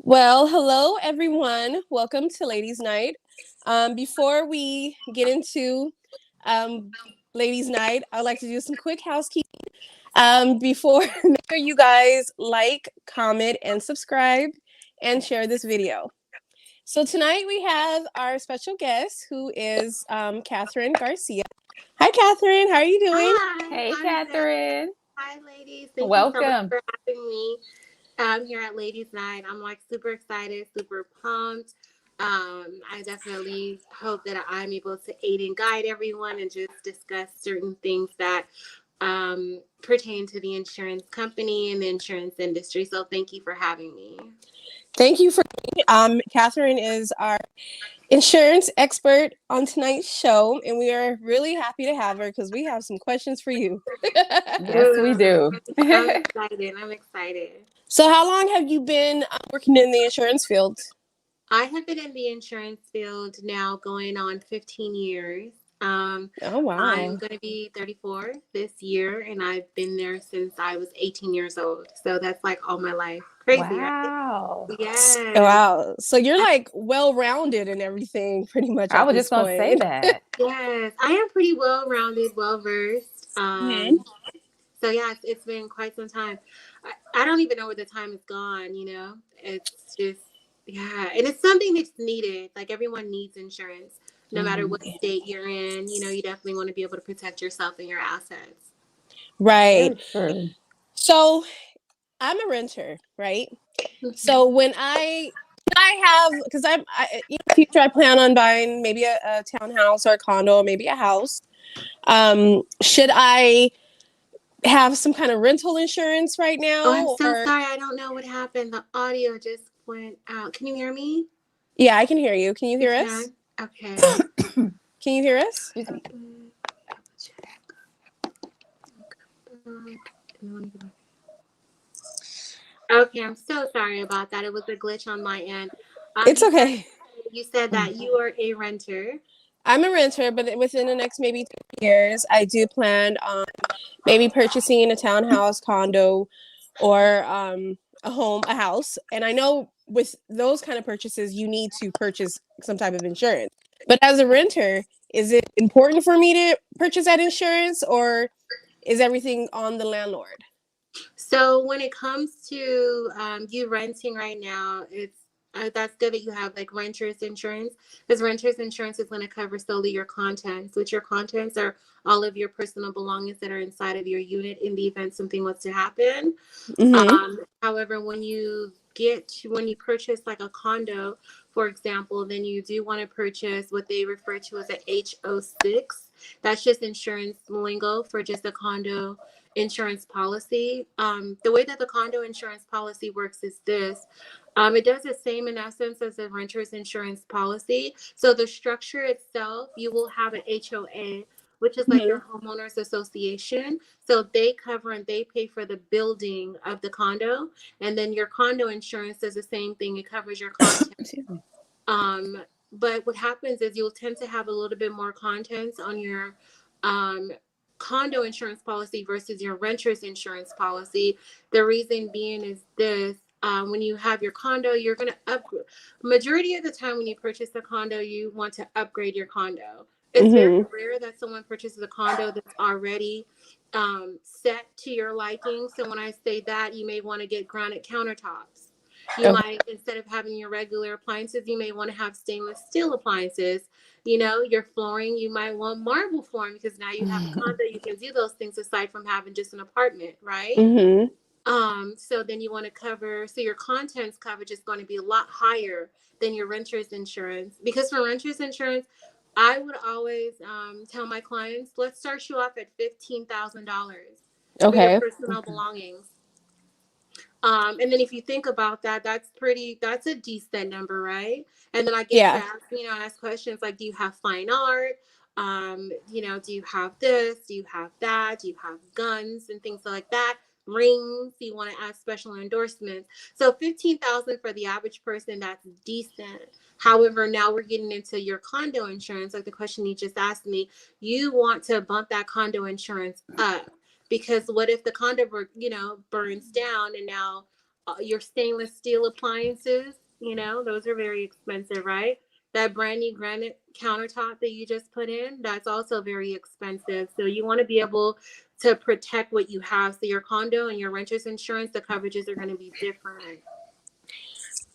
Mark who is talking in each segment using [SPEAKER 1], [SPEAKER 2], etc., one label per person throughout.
[SPEAKER 1] Well, hello everyone. Welcome to Ladies Night. Before we get into um, Ladies Night, I'd like to do some quick housekeeping. Before make sure you guys like, comment, and subscribe, and share this video. So tonight we have our special guest, who is Catherine Garcia. Hi, Catherine. How are you doing?
[SPEAKER 2] Hi,
[SPEAKER 3] Hey,
[SPEAKER 2] I'm good.
[SPEAKER 3] Catherine.
[SPEAKER 2] Hi, ladies. Thank you so much
[SPEAKER 3] Welcome.
[SPEAKER 2] for having me here at Ladies Night. I'm like super excited, super pumped. I definitely hope that I'm able to aid and guide everyone and just discuss certain things that pertain to the insurance company and the insurance industry. So thank you for having me.
[SPEAKER 1] Thank you for. Catherine is our insurance expert on tonight's show, and we are really happy to have her because we have some questions for you.
[SPEAKER 3] Yes, we do.
[SPEAKER 2] I'm excited. I'm excited.
[SPEAKER 1] So, how long have you been working in the insurance field?
[SPEAKER 2] I have been in the insurance field now going on 15 years.
[SPEAKER 1] Oh,
[SPEAKER 2] I'm
[SPEAKER 1] wow.
[SPEAKER 2] going to be 34 this year, and I've been there since I was 18 years old. So that's like all my life. Crazy, right?
[SPEAKER 3] Wow.
[SPEAKER 2] Yes.
[SPEAKER 1] Wow. So, you're
[SPEAKER 2] I-
[SPEAKER 1] like well rounded and everything pretty much
[SPEAKER 3] I
[SPEAKER 1] at
[SPEAKER 3] was
[SPEAKER 1] this
[SPEAKER 3] just going to say
[SPEAKER 1] point.
[SPEAKER 3] that.
[SPEAKER 2] Yes. I am pretty well rounded, well versed.
[SPEAKER 1] Mhm.
[SPEAKER 2] So yeah, it's been quite some time. I don't even know where the time is gone, It's just, yeah. And it's something that's needed. Like everyone needs insurance, no matter
[SPEAKER 3] Mhm.
[SPEAKER 2] what state you're in. You definitely want to be able to protect yourself and your assets.
[SPEAKER 1] Right.
[SPEAKER 3] Very true.
[SPEAKER 1] So, I'm a renter, right?
[SPEAKER 2] Mhm.
[SPEAKER 1] So when I have, because in the future I plan on buying maybe a townhouse or a condo or maybe a house. Should I have some kind of rental insurance right
[SPEAKER 2] Oh, I'm
[SPEAKER 1] now,
[SPEAKER 2] so
[SPEAKER 1] or
[SPEAKER 2] sorry. I don't know what happened. The audio just went out. Can you hear me?
[SPEAKER 1] yeah, I can hear you. Can you
[SPEAKER 2] You
[SPEAKER 1] hear us?
[SPEAKER 2] can? Okay.
[SPEAKER 1] Can you hear us?
[SPEAKER 3] Excuse me.
[SPEAKER 2] Okay, I'm so sorry about that. It was a glitch on my end.
[SPEAKER 1] It's
[SPEAKER 2] You said
[SPEAKER 1] okay.
[SPEAKER 2] you said that you are a renter.
[SPEAKER 1] I'm a renter, but within the next maybe 2 years, I do plan on maybe purchasing a townhouse, condo, or a home, a house. And I know with those kind of purchases, you need to purchase some type of insurance. But as a renter, is it important for me to purchase that insurance, or is everything on the landlord?
[SPEAKER 2] So when it comes to you renting right now, it's that's good that you have like renters insurance, because renters insurance is going to cover solely your contents, which your contents are all of your personal belongings that are inside of your unit in the event something was to happen.
[SPEAKER 1] Mm-hmm.
[SPEAKER 2] However, when you purchase like a condo, for example, then you do want to purchase what they refer to as a HO6. That's just insurance lingo for just a condo insurance policy. The way that the condo insurance policy works is this. It does the same in essence as a renter's insurance policy. So the structure itself, you will have an HOA, which is like
[SPEAKER 1] Mm-hmm.
[SPEAKER 2] your homeowners association. So they cover and they pay for the building of the condo. And then your condo insurance does the same thing. It covers your content.
[SPEAKER 3] Excuse me.
[SPEAKER 2] Um, but what happens is you'll tend to have a little bit more contents on your um, condo insurance policy versus your renter's insurance policy. The reason being is this. When you have your condo, you're going to upgrade. Majority of the time when you purchase a condo, you want to upgrade your condo. It's very
[SPEAKER 1] Mm-hmm.
[SPEAKER 2] rare that someone purchases a condo that's already set to your liking. So when I say that, you may want to get granite countertops. You
[SPEAKER 1] Okay.
[SPEAKER 2] might, instead of having your regular appliances, you may want to have stainless steel appliances. Your flooring, you might want marble flooring because now you have a condo. You can do those things aside from having just an apartment, right?
[SPEAKER 1] Mm-hmm.
[SPEAKER 2] So then you want to cover, so your contents coverage is going to be a lot higher than your renter's insurance. Because for renter's insurance, I would always tell my clients, let's start you off at $15,000 for your
[SPEAKER 1] Okay.
[SPEAKER 2] personal belongings. And then if you think about that, that's a decent number, right? And then I get to
[SPEAKER 1] Yeah.
[SPEAKER 2] ask, ask questions like, do you have fine art? Do you have this? Do you have that? Do you have guns and things like that? Rings? Do you want to ask special endorsements? So 15,000 for the average person, that's decent. However, now we're getting into your condo insurance, like the question you just asked me. You want to bump that condo insurance up because what if the condo burns down and now your stainless steel appliances, those are very expensive, right? That brand new granite countertop that you just put in, that's also very expensive. So you want to be able to protect what you have. So your condo and your renter's insurance, the coverages are going to be different.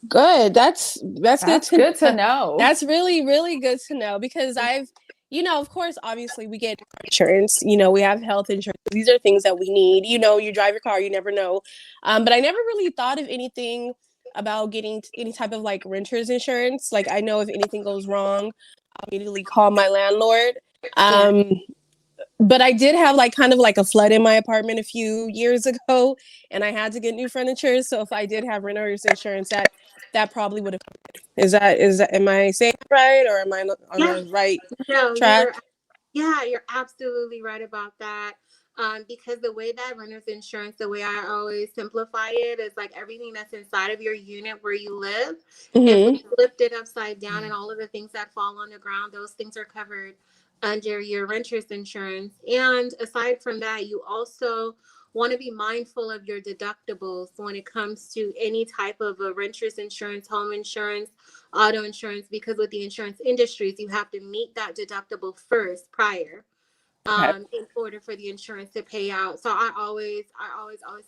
[SPEAKER 1] Good. That's good
[SPEAKER 3] That's
[SPEAKER 1] to
[SPEAKER 3] good to
[SPEAKER 1] know.
[SPEAKER 3] know.
[SPEAKER 1] That's really, really good to know because of course, obviously we get insurance, we have health insurance. These are things that we need. You drive your car, you never know. But I never really thought of anything about getting any type of like renter's insurance. Like I know if anything goes wrong, I'll immediately call my landlord.
[SPEAKER 2] Yeah.
[SPEAKER 1] Um, but I did have like kind of like a flood in my apartment a few years ago, and I had to get new furniture. So if I did have renter's insurance, that probably would have. Is that am I saying it right, or am I on
[SPEAKER 2] Yeah.
[SPEAKER 1] the right
[SPEAKER 2] No,
[SPEAKER 1] track?
[SPEAKER 2] yeah, you're absolutely right about that. Because the way that renter's insurance, the way I always simplify it is like everything that's inside of your unit where you live, if we
[SPEAKER 1] Mm-hmm.
[SPEAKER 2] flipped it upside down and all of the things that fall on the ground, those things are covered under your renter's insurance. And aside from that, you also want to be mindful of your deductibles when it comes to any type of a renter's insurance, home insurance, auto insurance, because with the insurance industries, you have to meet that deductible first prior
[SPEAKER 3] Okay.
[SPEAKER 2] in order for the insurance to pay out. So I always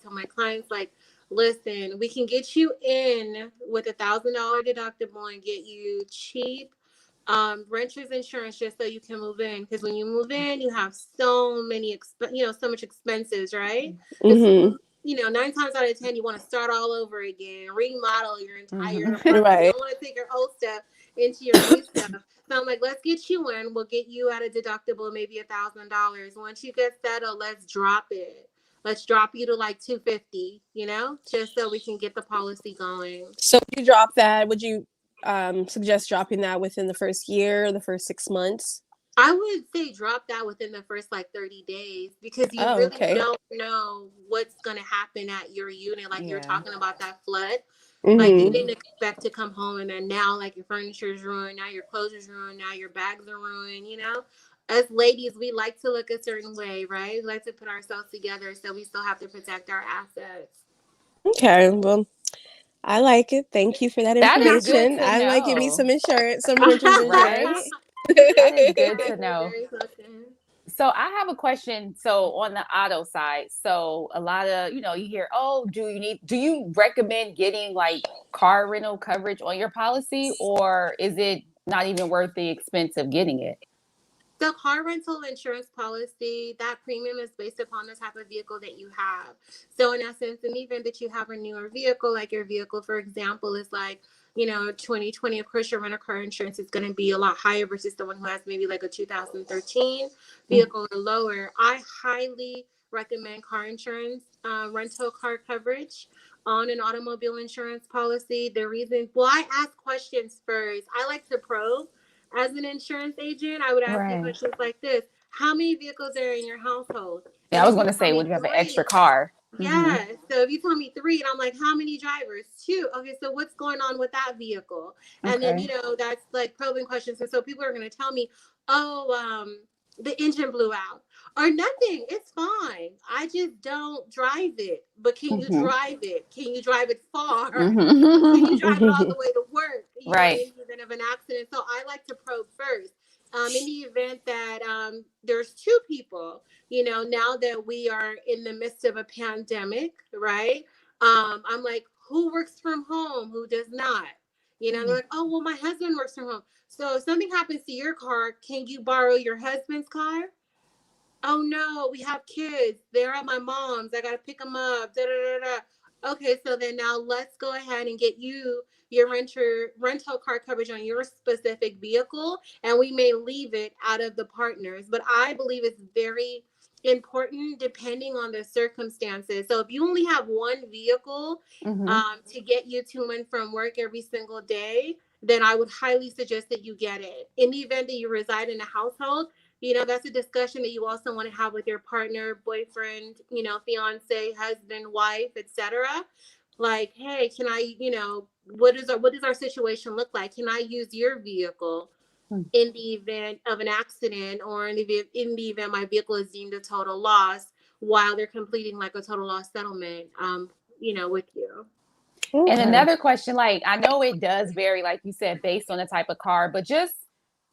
[SPEAKER 2] tell my clients, like, listen, we can get you in with $1,000 deductible and get you cheap renter's insurance just so you can move in, because when you move in you have so many so much expenses, right? It's
[SPEAKER 1] Mm-hmm.
[SPEAKER 2] 9 times out of 10 you want to start all over again, remodel your entire
[SPEAKER 3] Mm-hmm.
[SPEAKER 2] apartment. You
[SPEAKER 1] Right.
[SPEAKER 2] don't want to take your old stuff into your new stuff. So I'm like, let's get you in, we'll get you at a deductible maybe $1,000. Once you get settled, let's drop you to like 250, just so we can get the policy going.
[SPEAKER 1] So if you drop that, would you suggest dropping that within the first year, the first 6 months?
[SPEAKER 2] I would say drop that within the first like 30 days, because you
[SPEAKER 1] Oh,
[SPEAKER 2] really
[SPEAKER 1] okay.
[SPEAKER 2] don't know what's going to happen at your unit. Like you're
[SPEAKER 3] Yeah.
[SPEAKER 2] talking about that flood. Like you
[SPEAKER 1] Mm-hmm.
[SPEAKER 2] didn't expect to come home and then now like your furniture is ruined, now your clothes is ruined, now your bags are ruined. As ladies, we like to look a certain way, right? We like to put ourselves together, so we still have to protect our assets.
[SPEAKER 1] Okay. Well, I like it. Thank you for that
[SPEAKER 3] That is good
[SPEAKER 1] information.
[SPEAKER 3] to
[SPEAKER 1] I might give me
[SPEAKER 3] know.
[SPEAKER 1] some insurance, some renter's
[SPEAKER 3] Right?
[SPEAKER 1] insurance.
[SPEAKER 3] That is good
[SPEAKER 2] Yes,
[SPEAKER 3] to
[SPEAKER 2] you're
[SPEAKER 3] know.
[SPEAKER 2] very welcome.
[SPEAKER 3] So I have a question. So on the auto side, so a lot of, you hear, oh, do you recommend getting like car rental coverage on your policy, or is it not even worth the expense of getting it?
[SPEAKER 2] The car rental insurance policy, that premium is based upon the type of vehicle that you have. So, in essence, in the event that you have a newer vehicle, like your vehicle, for example, is like, 2020, of course, your rental car insurance is going to be a lot higher versus the one who has maybe like a 2013 vehicle or lower. I highly recommend car insurance, rental car coverage on an automobile insurance policy. The reason, well, I ask questions first. I like to probe. As an insurance agent, I would ask you
[SPEAKER 3] Right.
[SPEAKER 2] questions like this: how many vehicles are in your household?
[SPEAKER 3] Yeah,
[SPEAKER 2] And
[SPEAKER 3] I
[SPEAKER 2] if
[SPEAKER 3] was
[SPEAKER 2] you
[SPEAKER 3] going to
[SPEAKER 2] tell
[SPEAKER 3] say,
[SPEAKER 2] me
[SPEAKER 3] would you have an extra
[SPEAKER 2] three,
[SPEAKER 3] car? Hmm.
[SPEAKER 2] yeah. So if you tell me three, and I'm like, how many drivers? Two. Okay, so what's going on with that vehicle? And then,
[SPEAKER 3] Okay.
[SPEAKER 2] that's like probing questions. And so people are going to tell me, oh, the engine blew out or nothing. It's fine. I just don't drive it. But can you
[SPEAKER 3] Hmm.
[SPEAKER 2] drive it? Can you drive it far? Can you
[SPEAKER 3] Hmm.
[SPEAKER 2] drive it all the way to work?
[SPEAKER 3] Right.
[SPEAKER 2] In the event of an accident. So I like to probe first. In the event that there's two people, now that we are in the midst of a pandemic, right? I'm like, who works from home? Who does not? They're like, oh, well, my husband works from home. So if something happens to your car, can you borrow your husband's car? Oh no, we have kids. They're at my mom's. I gotta pick them up. Da, da, da, da. Okay, so then now let's go ahead and get you your rental car coverage on your specific vehicle, and we may leave it out of the partners. But I believe it's very important depending on the circumstances. So if you only have one vehicle
[SPEAKER 3] Hmm.
[SPEAKER 2] to get you to and from work every single day, then I would highly suggest that you get it. In the event that you reside in a household, that's a discussion that you also want to have with your partner, boyfriend, fiance, husband, wife, etc. Like, hey, can I, what does our situation look like? Can I use your vehicle in the event of an accident, or in the event my vehicle is deemed a total loss, while they're completing like a total loss settlement with you?
[SPEAKER 3] And
[SPEAKER 1] Okay.
[SPEAKER 3] another question, like I know it does vary, like you said, based on the type of car, but just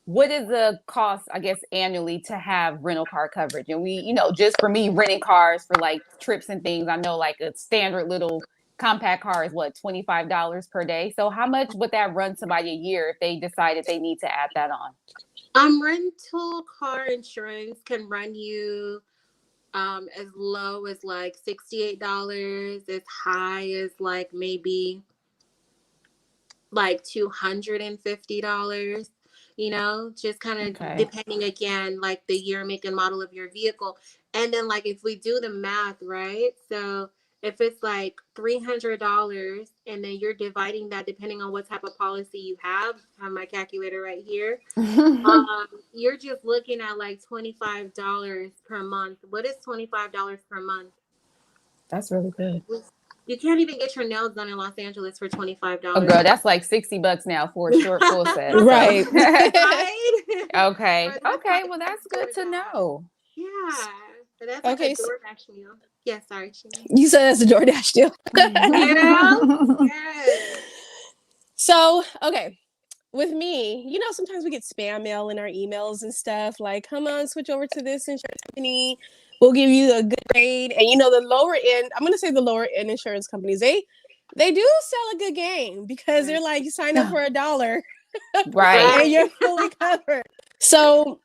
[SPEAKER 3] what is the cost, I guess, annually to have rental car coverage? And we, just for me renting cars for like trips and things, I know like a standard little compact car is what, $25 per day. So how much would that run somebody a year if they decided they need to add that on?
[SPEAKER 2] Rental car insurance can run you as low as like $68, as high as like maybe like $250, just kind of
[SPEAKER 3] Okay.
[SPEAKER 2] depending again, like the year, make, and model of your vehicle. And then like if we do the math, right? So if it's like $300 and then you're dividing that depending on what type of policy you have, I have my calculator right here. You're just looking at like $25 per month. What is $25 per month?
[SPEAKER 3] That's really good.
[SPEAKER 2] You can't even get your nails done in Los Angeles for $25
[SPEAKER 3] Oh,
[SPEAKER 2] a
[SPEAKER 3] girl,
[SPEAKER 2] month.
[SPEAKER 3] that's like $60 now for a short full set. So,
[SPEAKER 1] Right.
[SPEAKER 2] Right?
[SPEAKER 3] okay.
[SPEAKER 2] Or that's
[SPEAKER 3] Okay.
[SPEAKER 2] like
[SPEAKER 3] Well,
[SPEAKER 2] a
[SPEAKER 3] that's good to
[SPEAKER 2] DoorDash.
[SPEAKER 3] know.
[SPEAKER 2] Yeah. So that's like a
[SPEAKER 1] Okay.
[SPEAKER 2] DoorDash meal. Yeah, sorry, Sheena.
[SPEAKER 1] You said that's a DoorDash deal.
[SPEAKER 2] You know? Yes.
[SPEAKER 1] So, okay. With me, sometimes we get spam mail in our emails and stuff like, come on, switch over to this insurance company. We'll give you a good rate. And the lower end, I'm going to say the lower end insurance companies, they do sell a good game because they're like, you sign up for $1
[SPEAKER 3] Right.
[SPEAKER 1] and
[SPEAKER 2] Right.
[SPEAKER 1] you're fully covered. So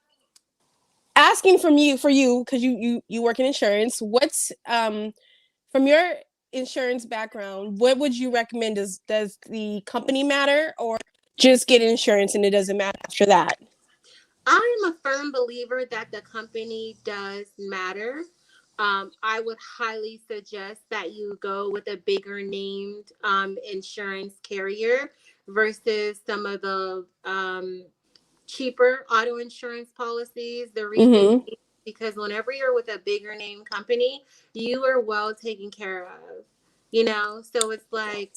[SPEAKER 1] asking for you, because you work in insurance, what's from your insurance background, what would you recommend? Does the company matter, or just get insurance and it doesn't matter after that?
[SPEAKER 2] I am a firm believer that the company does matter. I would highly suggest that you go with a bigger named insurance carrier versus some of the cheaper auto insurance policies. The reason
[SPEAKER 1] Mm-hmm.
[SPEAKER 2] being because whenever you're with a bigger name company, you are well taken care of. So it's like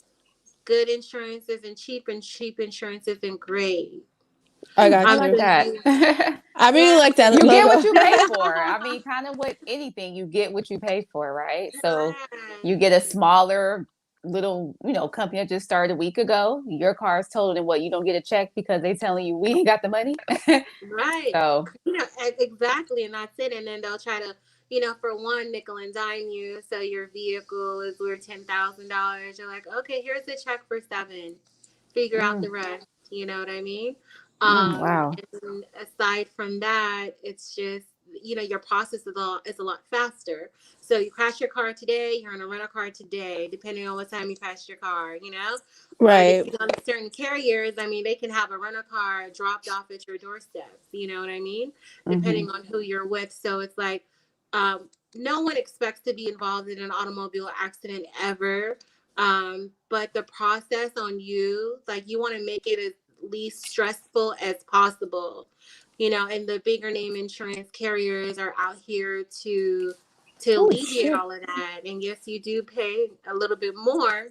[SPEAKER 2] good insurance isn't cheap and cheap insurance isn't great.
[SPEAKER 1] I got
[SPEAKER 3] I
[SPEAKER 2] I'm
[SPEAKER 3] like
[SPEAKER 1] you.
[SPEAKER 2] just
[SPEAKER 3] that.
[SPEAKER 2] you.
[SPEAKER 1] I really
[SPEAKER 2] Yeah.
[SPEAKER 1] like that
[SPEAKER 3] You get what
[SPEAKER 1] logo.
[SPEAKER 3] you pay for. I mean, kind of with anything, you get what you pay for, right? So you get a smaller little, company that just started a week ago. Your car is totaled and what, you don't get a check because they telling you we ain't got the money.
[SPEAKER 2] Right.
[SPEAKER 3] So,
[SPEAKER 2] Exactly. And that's it. And then they'll try to, for one, nickel and dime you. So your vehicle is worth $10,000. You're like, okay, here's the check for 7. Figure out the
[SPEAKER 3] mm,
[SPEAKER 2] rest. You know what I mean?
[SPEAKER 3] wow.
[SPEAKER 2] And aside from that, it's just, your process is a lot faster. So you crash your car today, you're in a rental car today, depending on what time you crashed your car.
[SPEAKER 1] Right.
[SPEAKER 2] Depending on certain carriers, I mean, they can have a rental car dropped off at your doorstep. You know what I mean?
[SPEAKER 3] Mm-hmm.
[SPEAKER 2] Depending on who you're with. So it's like, no one expects to be involved in an automobile accident ever. But the process on you, like you want to make it as least stressful as possible. And the bigger name insurance carriers are out here to
[SPEAKER 1] Oh
[SPEAKER 2] alleviate
[SPEAKER 1] shit.
[SPEAKER 2] all of that. And yes, you do pay a little bit more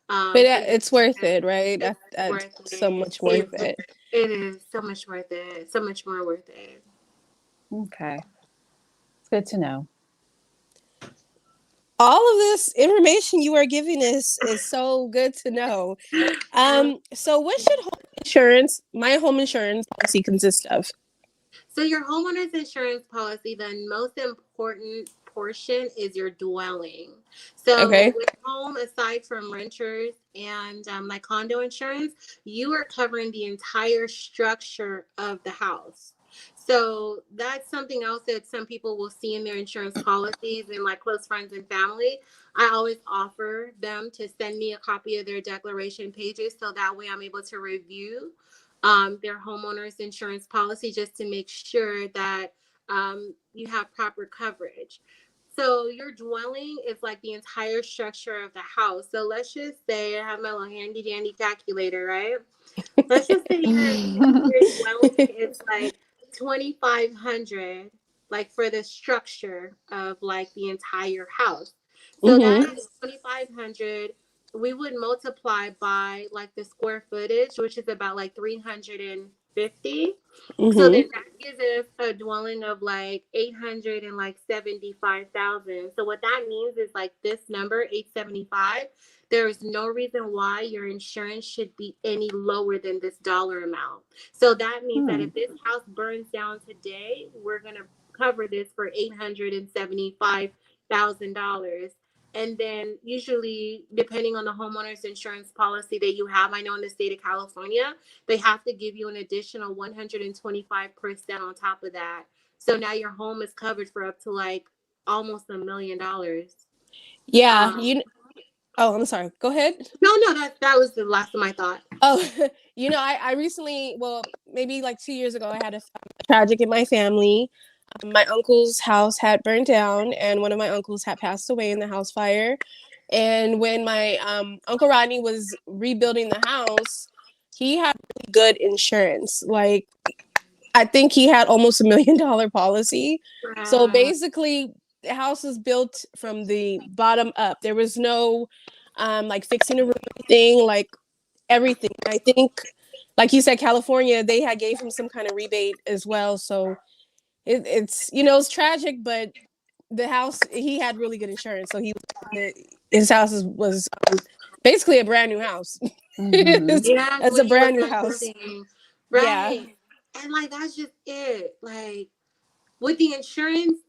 [SPEAKER 1] But
[SPEAKER 2] for your
[SPEAKER 1] it's worth
[SPEAKER 2] insurance.
[SPEAKER 1] it, right?
[SPEAKER 2] It's
[SPEAKER 1] That's
[SPEAKER 2] worth
[SPEAKER 1] so
[SPEAKER 2] it.
[SPEAKER 1] much worth it.
[SPEAKER 2] It is so much worth it. So much more worth it.
[SPEAKER 3] Okay. It's good to know.
[SPEAKER 1] All of this information you are giving us is so good to know.
[SPEAKER 2] Um,
[SPEAKER 1] So what should my home insurance policy consist of?
[SPEAKER 2] So your homeowner's insurance policy, the most important portion is your dwelling. So
[SPEAKER 1] Okay.
[SPEAKER 2] with home, aside from renters and like condo insurance, you are covering the entire structure of the house. So that's something else that some people will see in their insurance policies and like close friends and family. I always offer them to send me a copy of their declaration pages so that way I'm able to review their homeowner's insurance policy just to make sure that you have proper coverage. So your dwelling is like the entire structure of the house. So let's just say I have my little handy dandy calculator, right? Let's just say your dwelling is like 2,500, like for the structure of like the entire house. So
[SPEAKER 1] Mm-hmm.
[SPEAKER 2] that 2,500 we would multiply by like the square footage, which is about like 350. So
[SPEAKER 1] Mm-hmm.
[SPEAKER 2] then that gives us a dwelling of like 800 and like 75,000. So what that means is like this number 875. there is no reason why your insurance should be any lower than this dollar amount. So that means that if this house burns down today, we're going to cover this for $875,000. And then usually, depending on the homeowner's insurance policy that you have, I know in the state of California, they have to give you an additional 125% on top of that. So now your home is covered for up to like almost $1 million.
[SPEAKER 1] Yeah,
[SPEAKER 2] Um,
[SPEAKER 1] oh, I'm sorry. Go ahead.
[SPEAKER 2] no, that was the last of my thought.
[SPEAKER 1] Oh, I recently, well, maybe like 2 years ago, I had a tragic in my family. My uncle's house had burned down, and one of my uncles had passed away in the house fire. And when my Uncle Rodney was rebuilding the house, he had really good insurance. Like, I think he had almost $1 million policy. So
[SPEAKER 2] Wow.
[SPEAKER 1] basically, the house was built from the bottom up. There was no like fixing a room or anything, like everything. I think, like you said, California, they had gave him some kind of rebate as well. So it's it's tragic, but the house, he had really good insurance, so his house was basically a brand new house.
[SPEAKER 3] Mm-hmm.
[SPEAKER 2] Yeah,
[SPEAKER 1] It's a
[SPEAKER 2] when he was
[SPEAKER 1] brand new
[SPEAKER 2] done
[SPEAKER 1] house.
[SPEAKER 2] building.
[SPEAKER 1] Yeah.
[SPEAKER 2] Right. And like that's just it. Like with the insurance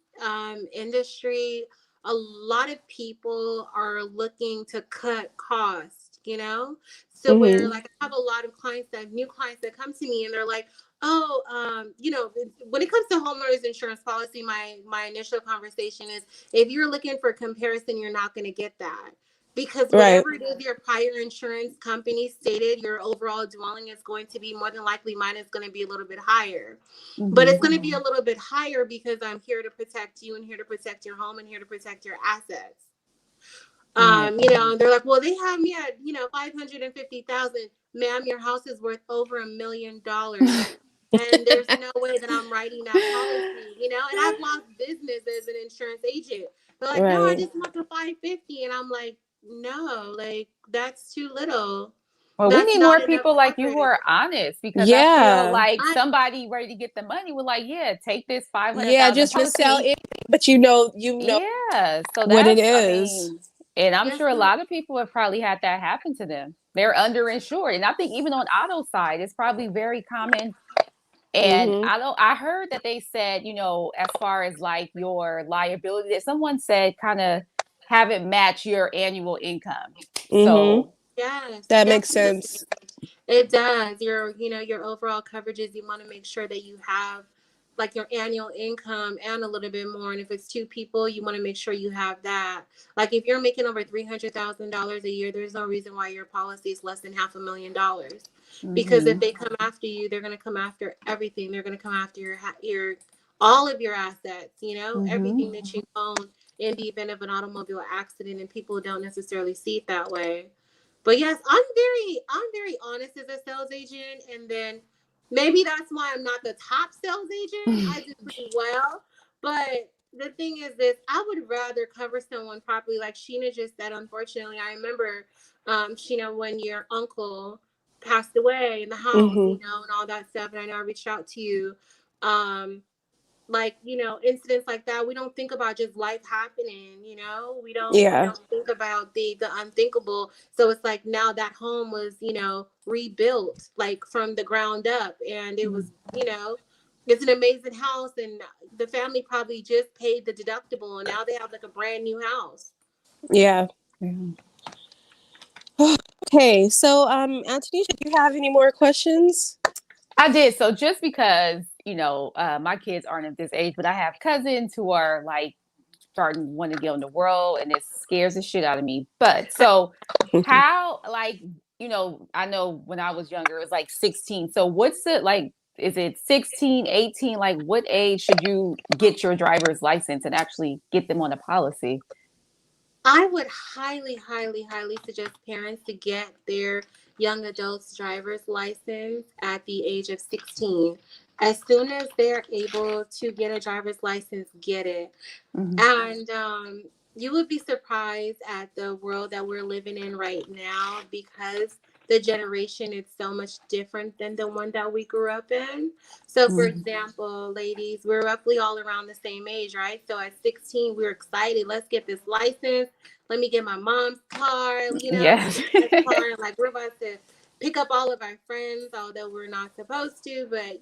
[SPEAKER 2] industry, a lot of people are looking to cut costs, you know? So where
[SPEAKER 1] Hmm.
[SPEAKER 2] like I have a lot of clients that new clients that come to me and they're like, oh, when it comes to homeowners insurance policy, my initial conversation is if you're looking for comparison, you're not going to get that. Because
[SPEAKER 1] Right.
[SPEAKER 2] whatever it is your prior insurance company stated, your overall dwelling is going to be more than likely mine is going to be a little bit higher. But it's
[SPEAKER 3] Mm-hmm.
[SPEAKER 2] going to be a little bit higher because I'm here to protect you and here to protect your home and here to protect your assets.
[SPEAKER 3] Right.
[SPEAKER 2] They're like, well, they have me at, 550,000. Ma'am, your house is worth over $1 million. And there's no way that I'm writing that policy. And I've lost business as an insurance agent. They're like, no, I
[SPEAKER 1] Right.
[SPEAKER 2] just want the 550. And I'm like, no, like that's too little.
[SPEAKER 3] Well, we
[SPEAKER 2] That's
[SPEAKER 3] need
[SPEAKER 2] not
[SPEAKER 3] more
[SPEAKER 2] enough
[SPEAKER 3] people like you who
[SPEAKER 2] coverage.
[SPEAKER 3] are honest because I feel
[SPEAKER 1] Yeah.
[SPEAKER 3] like
[SPEAKER 2] I
[SPEAKER 3] somebody ready to get the money would like, yeah, take this five hundred
[SPEAKER 1] Yeah,
[SPEAKER 3] thousand
[SPEAKER 1] just trying to sell
[SPEAKER 3] policy.
[SPEAKER 1] it, but you know
[SPEAKER 3] Yeah. So
[SPEAKER 1] what it
[SPEAKER 3] that's, I
[SPEAKER 1] is.
[SPEAKER 3] mean, and I'm
[SPEAKER 2] yes,
[SPEAKER 3] sure a lot of people have probably had that happen to them. They're underinsured. And I think even on auto side, it's probably very common. And
[SPEAKER 1] Hmm.
[SPEAKER 3] I heard that they said, as far as like your liability, that someone said kind of have it match your annual income.
[SPEAKER 1] Hmm.
[SPEAKER 3] So,
[SPEAKER 2] yes,
[SPEAKER 1] That makes
[SPEAKER 2] definitely.
[SPEAKER 1] sense.
[SPEAKER 2] It does. Your overall coverages, you want to make sure that you have like your annual income and a little bit more. And if it's two people, you want to make sure you have that. Like if you're making over $300,000 a year, there's no reason why your policy is less than $500,000. Because if
[SPEAKER 3] mhm.
[SPEAKER 2] they come after you, they're going to come after everything. They're going to come after your all of your assets,
[SPEAKER 3] Mhm.
[SPEAKER 2] everything that you own in the event of an automobile accident, and people don't necessarily see it that way. But yes, I'm very honest as a sales agent, and then maybe that's why I'm not the top sales agent. I do pretty well, but the thing is this: I would rather cover someone properly, like Sheena just said. Unfortunately, I remember, Sheena, when your uncle passed away in the house,
[SPEAKER 1] Hmm.
[SPEAKER 2] and all that stuff. And I know I reached out to you. Um, like incidents like that, we don't think about just life happening. We
[SPEAKER 1] Yeah.
[SPEAKER 2] don't think about the unthinkable. So it's like now that home was rebuilt like from the ground up, and it was it's an amazing house, and the family probably just paid the deductible and now they have like a brand new house.
[SPEAKER 1] Yeah.
[SPEAKER 3] Mhm.
[SPEAKER 1] Okay, so Anthony, do you have any more questions?
[SPEAKER 3] I did. So just because, my kids aren't at this age, but I have cousins who are like starting to want to get in the world and it scares the shit out of me. But so how, like, I know when I was younger, it was like 16. So what's it like? Is it 16, 18? Like, what age should you get your driver's license and actually get them on a policy?
[SPEAKER 2] I would highly, highly, highly suggest parents to get their young adults driver's license at the age of 16. As soon as they're able to get a driver's license, get it.
[SPEAKER 3] Mhm.
[SPEAKER 2] And you would be surprised at the world that we're living in right now because the generation is so much different than the one that we grew up in. So, for
[SPEAKER 3] Mhm.
[SPEAKER 2] example, ladies, we're roughly all around the same age, right? So, at 16, we're excited. Let's get this license. Let me get my mom's car, my
[SPEAKER 3] Yes.
[SPEAKER 2] dad's car. Like, we're about to pick up all of our friends, although we're not supposed to. But,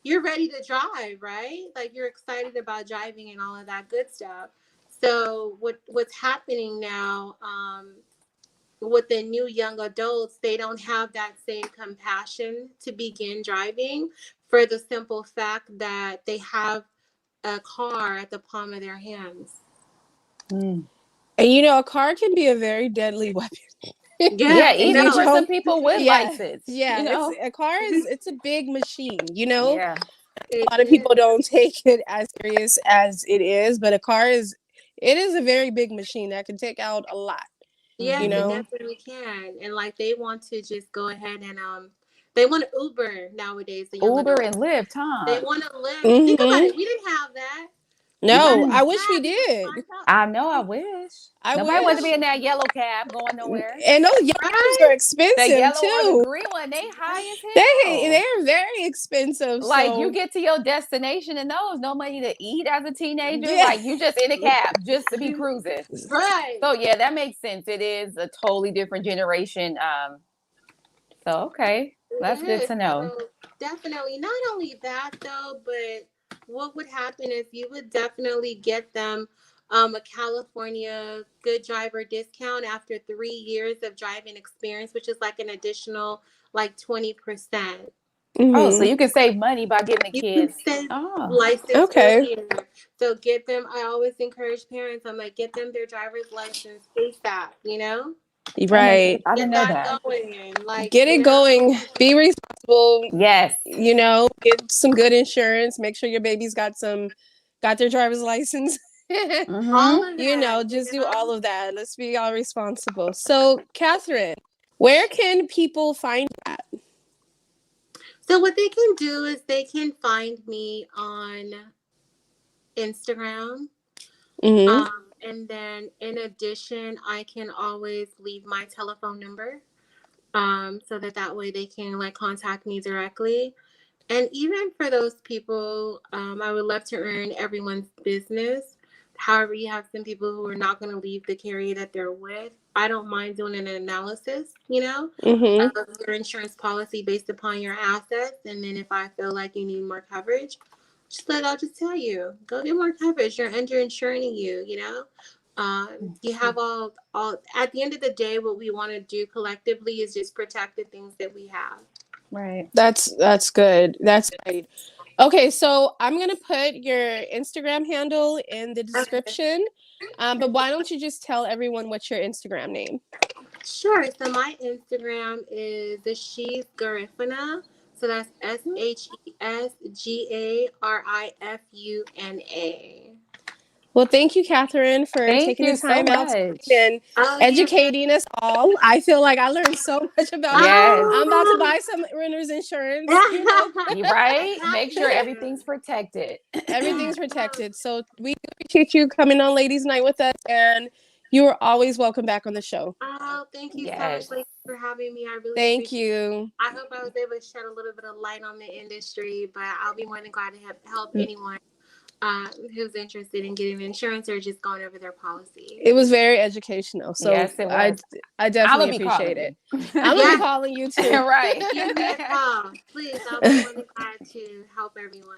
[SPEAKER 2] you're ready to drive, right? Like, you're excited about driving and all of that good stuff. So what's happening now with the new young adults, they don't have that same compassion to begin driving for the simple fact that they have a car at the palm of their hands.
[SPEAKER 3] Mm.
[SPEAKER 1] And a car can be a very deadly weapon.
[SPEAKER 3] Yeah,
[SPEAKER 2] Yes,
[SPEAKER 1] If
[SPEAKER 3] even
[SPEAKER 1] you
[SPEAKER 3] for
[SPEAKER 2] no,
[SPEAKER 3] some
[SPEAKER 1] don't,
[SPEAKER 3] people with
[SPEAKER 1] yeah,
[SPEAKER 3] license,
[SPEAKER 1] yeah, a car it's a big machine.
[SPEAKER 3] Yeah.
[SPEAKER 2] it
[SPEAKER 1] A lot of
[SPEAKER 2] is.
[SPEAKER 1] people don't take it as serious as it is, but a car is a very big machine that can take out a lot. You
[SPEAKER 2] Yes,
[SPEAKER 3] Hmm.
[SPEAKER 2] it
[SPEAKER 1] know.
[SPEAKER 2] definitely can. And like they want to just go ahead and they want to Uber nowadays, the young
[SPEAKER 3] Uber
[SPEAKER 2] adults.
[SPEAKER 3] and Lyft,
[SPEAKER 2] They
[SPEAKER 3] huh?
[SPEAKER 2] want to live. Think about
[SPEAKER 1] Hmm.
[SPEAKER 2] it. We didn't have that. You got
[SPEAKER 1] No,
[SPEAKER 2] in
[SPEAKER 3] Mm-mm.
[SPEAKER 1] I
[SPEAKER 2] a
[SPEAKER 1] wish we
[SPEAKER 2] cab, you just
[SPEAKER 1] did.
[SPEAKER 2] climbed up.
[SPEAKER 3] I know. I wish
[SPEAKER 1] I
[SPEAKER 3] nobody wanted to be
[SPEAKER 1] wish.
[SPEAKER 3] in that yellow cab going nowhere.
[SPEAKER 1] And those yellows
[SPEAKER 2] Right?
[SPEAKER 1] are
[SPEAKER 3] The
[SPEAKER 1] expensive
[SPEAKER 3] yellow or the
[SPEAKER 1] too.
[SPEAKER 3] green one, they high as
[SPEAKER 1] They
[SPEAKER 3] hell.
[SPEAKER 1] are very expensive.
[SPEAKER 3] Like you
[SPEAKER 1] So
[SPEAKER 3] get to your destination and those no money to eat as a teenager.
[SPEAKER 1] yeah.
[SPEAKER 3] Like you just in a cab just to be cruising.
[SPEAKER 2] Right.
[SPEAKER 3] So yeah, that makes sense. It is a totally different generation. So okay,
[SPEAKER 2] It
[SPEAKER 3] that's good
[SPEAKER 2] is.
[SPEAKER 3] to know.
[SPEAKER 2] So definitely not only that though, but what would happen is you would definitely get them a California good driver discount after 3 years of driving experience, which is like an additional like 20%.
[SPEAKER 3] Oh, so
[SPEAKER 1] Hmm.
[SPEAKER 3] you can save money by getting the
[SPEAKER 2] You can
[SPEAKER 3] kids.
[SPEAKER 2] save
[SPEAKER 3] Oh,
[SPEAKER 2] license
[SPEAKER 1] Okay.
[SPEAKER 2] earlier. So get them, I always encourage parents, I'm like, get them their driver's license ASAP.
[SPEAKER 3] that makes sense.
[SPEAKER 1] Right.
[SPEAKER 3] I didn't
[SPEAKER 2] Get
[SPEAKER 3] know
[SPEAKER 2] that
[SPEAKER 3] that.
[SPEAKER 2] going. Like,
[SPEAKER 1] Get it going. Be responsible.
[SPEAKER 3] Yes.
[SPEAKER 1] Get some good insurance. Make sure your baby's got their driver's license.
[SPEAKER 3] Mm-hmm.
[SPEAKER 2] all of that, you
[SPEAKER 1] Just do
[SPEAKER 2] know?
[SPEAKER 1] all of that. Let's be all responsible. So, Catherine, where can people find that?
[SPEAKER 2] So what they can do is they can find me on Instagram.
[SPEAKER 1] Mm-hmm.
[SPEAKER 2] And then in addition, I can always leave my telephone number. So that way they can like contact me directly. And even for those people, I would love to earn everyone's business. However, you have some people who are not going to leave the carrier that they're with. I don't mind doing an analysis,
[SPEAKER 1] Mm-hmm.
[SPEAKER 2] of your insurance policy based upon your assets. And then if I feel like you need more coverage, I'll just tell you, go get more coverage. You're underinsuring you. You have all at the end of the day, what we want to do collectively is just protect the things that we have.
[SPEAKER 3] Right.
[SPEAKER 1] That's good. That's great. Okay, so I'm gonna put your Instagram handle in the
[SPEAKER 2] Okay.
[SPEAKER 1] description. But why don't you just tell everyone what's your Instagram name?
[SPEAKER 2] Sure. So my Instagram is the She's Garifuna. So that's SHESGARIFUNA.
[SPEAKER 1] Well, thank you, Catherine, for
[SPEAKER 3] Thank
[SPEAKER 1] taking the
[SPEAKER 3] you so
[SPEAKER 1] time out
[SPEAKER 3] much.
[SPEAKER 1] tonight and
[SPEAKER 2] Oh, you're very.
[SPEAKER 1] educating us all. I feel like I learned so much about it.
[SPEAKER 3] Yes.
[SPEAKER 1] I'm about to
[SPEAKER 2] Oh,
[SPEAKER 1] buy some renter's insurance.
[SPEAKER 3] You right? Make
[SPEAKER 2] have
[SPEAKER 3] sure
[SPEAKER 2] to.
[SPEAKER 3] everything's protected.
[SPEAKER 1] Everything's
[SPEAKER 2] Oh,
[SPEAKER 1] protected. So we appreciate you coming on Ladies Night with us, and you are always welcome back on the show.
[SPEAKER 2] oh, thank you so much,
[SPEAKER 3] Yes.
[SPEAKER 2] ladies, for having me. I really
[SPEAKER 1] Thank
[SPEAKER 2] appreciate it.
[SPEAKER 1] you.
[SPEAKER 2] I hope I was able to shed a little bit of light on the industry, but I'll be more than glad to help anyone who's interested in getting insurance or just going over their policy.
[SPEAKER 1] It was very educational. So
[SPEAKER 3] Yes, it
[SPEAKER 1] I
[SPEAKER 3] was.
[SPEAKER 1] I
[SPEAKER 3] I'm
[SPEAKER 1] definitely
[SPEAKER 3] gonna be
[SPEAKER 1] appreciate
[SPEAKER 3] calling
[SPEAKER 1] it.
[SPEAKER 3] you.
[SPEAKER 1] I'm gonna be
[SPEAKER 2] Yes,
[SPEAKER 1] calling you too.
[SPEAKER 3] Right.
[SPEAKER 2] give me a call. Please, I'll be more than glad to help everyone.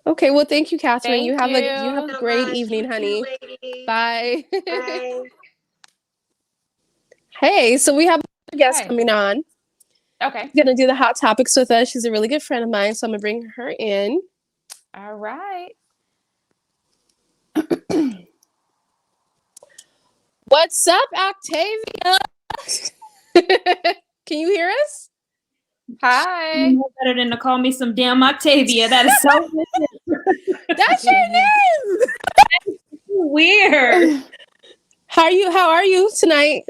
[SPEAKER 1] Okay, well thank you, Catherine.
[SPEAKER 3] Thank
[SPEAKER 1] You
[SPEAKER 2] Thank
[SPEAKER 1] have
[SPEAKER 2] you
[SPEAKER 1] a
[SPEAKER 3] you.
[SPEAKER 2] so
[SPEAKER 1] great
[SPEAKER 2] much. You
[SPEAKER 1] evening,
[SPEAKER 2] too,
[SPEAKER 1] honey.
[SPEAKER 2] ladies.
[SPEAKER 1] Bye.
[SPEAKER 2] Bye.
[SPEAKER 1] Hey, so we have a guest
[SPEAKER 3] Hey.
[SPEAKER 1] coming on.
[SPEAKER 3] Okay.
[SPEAKER 1] She's gonna do the hot topics with us. She's a really good friend of mine, so I'm gonna bring her in.
[SPEAKER 3] All right.
[SPEAKER 1] What's up, Octavia? Can you hear us?
[SPEAKER 3] Hi.
[SPEAKER 4] No better than to call me some damn Octavia. That is so
[SPEAKER 1] That's your name.
[SPEAKER 4] weird.
[SPEAKER 1] How are you tonight?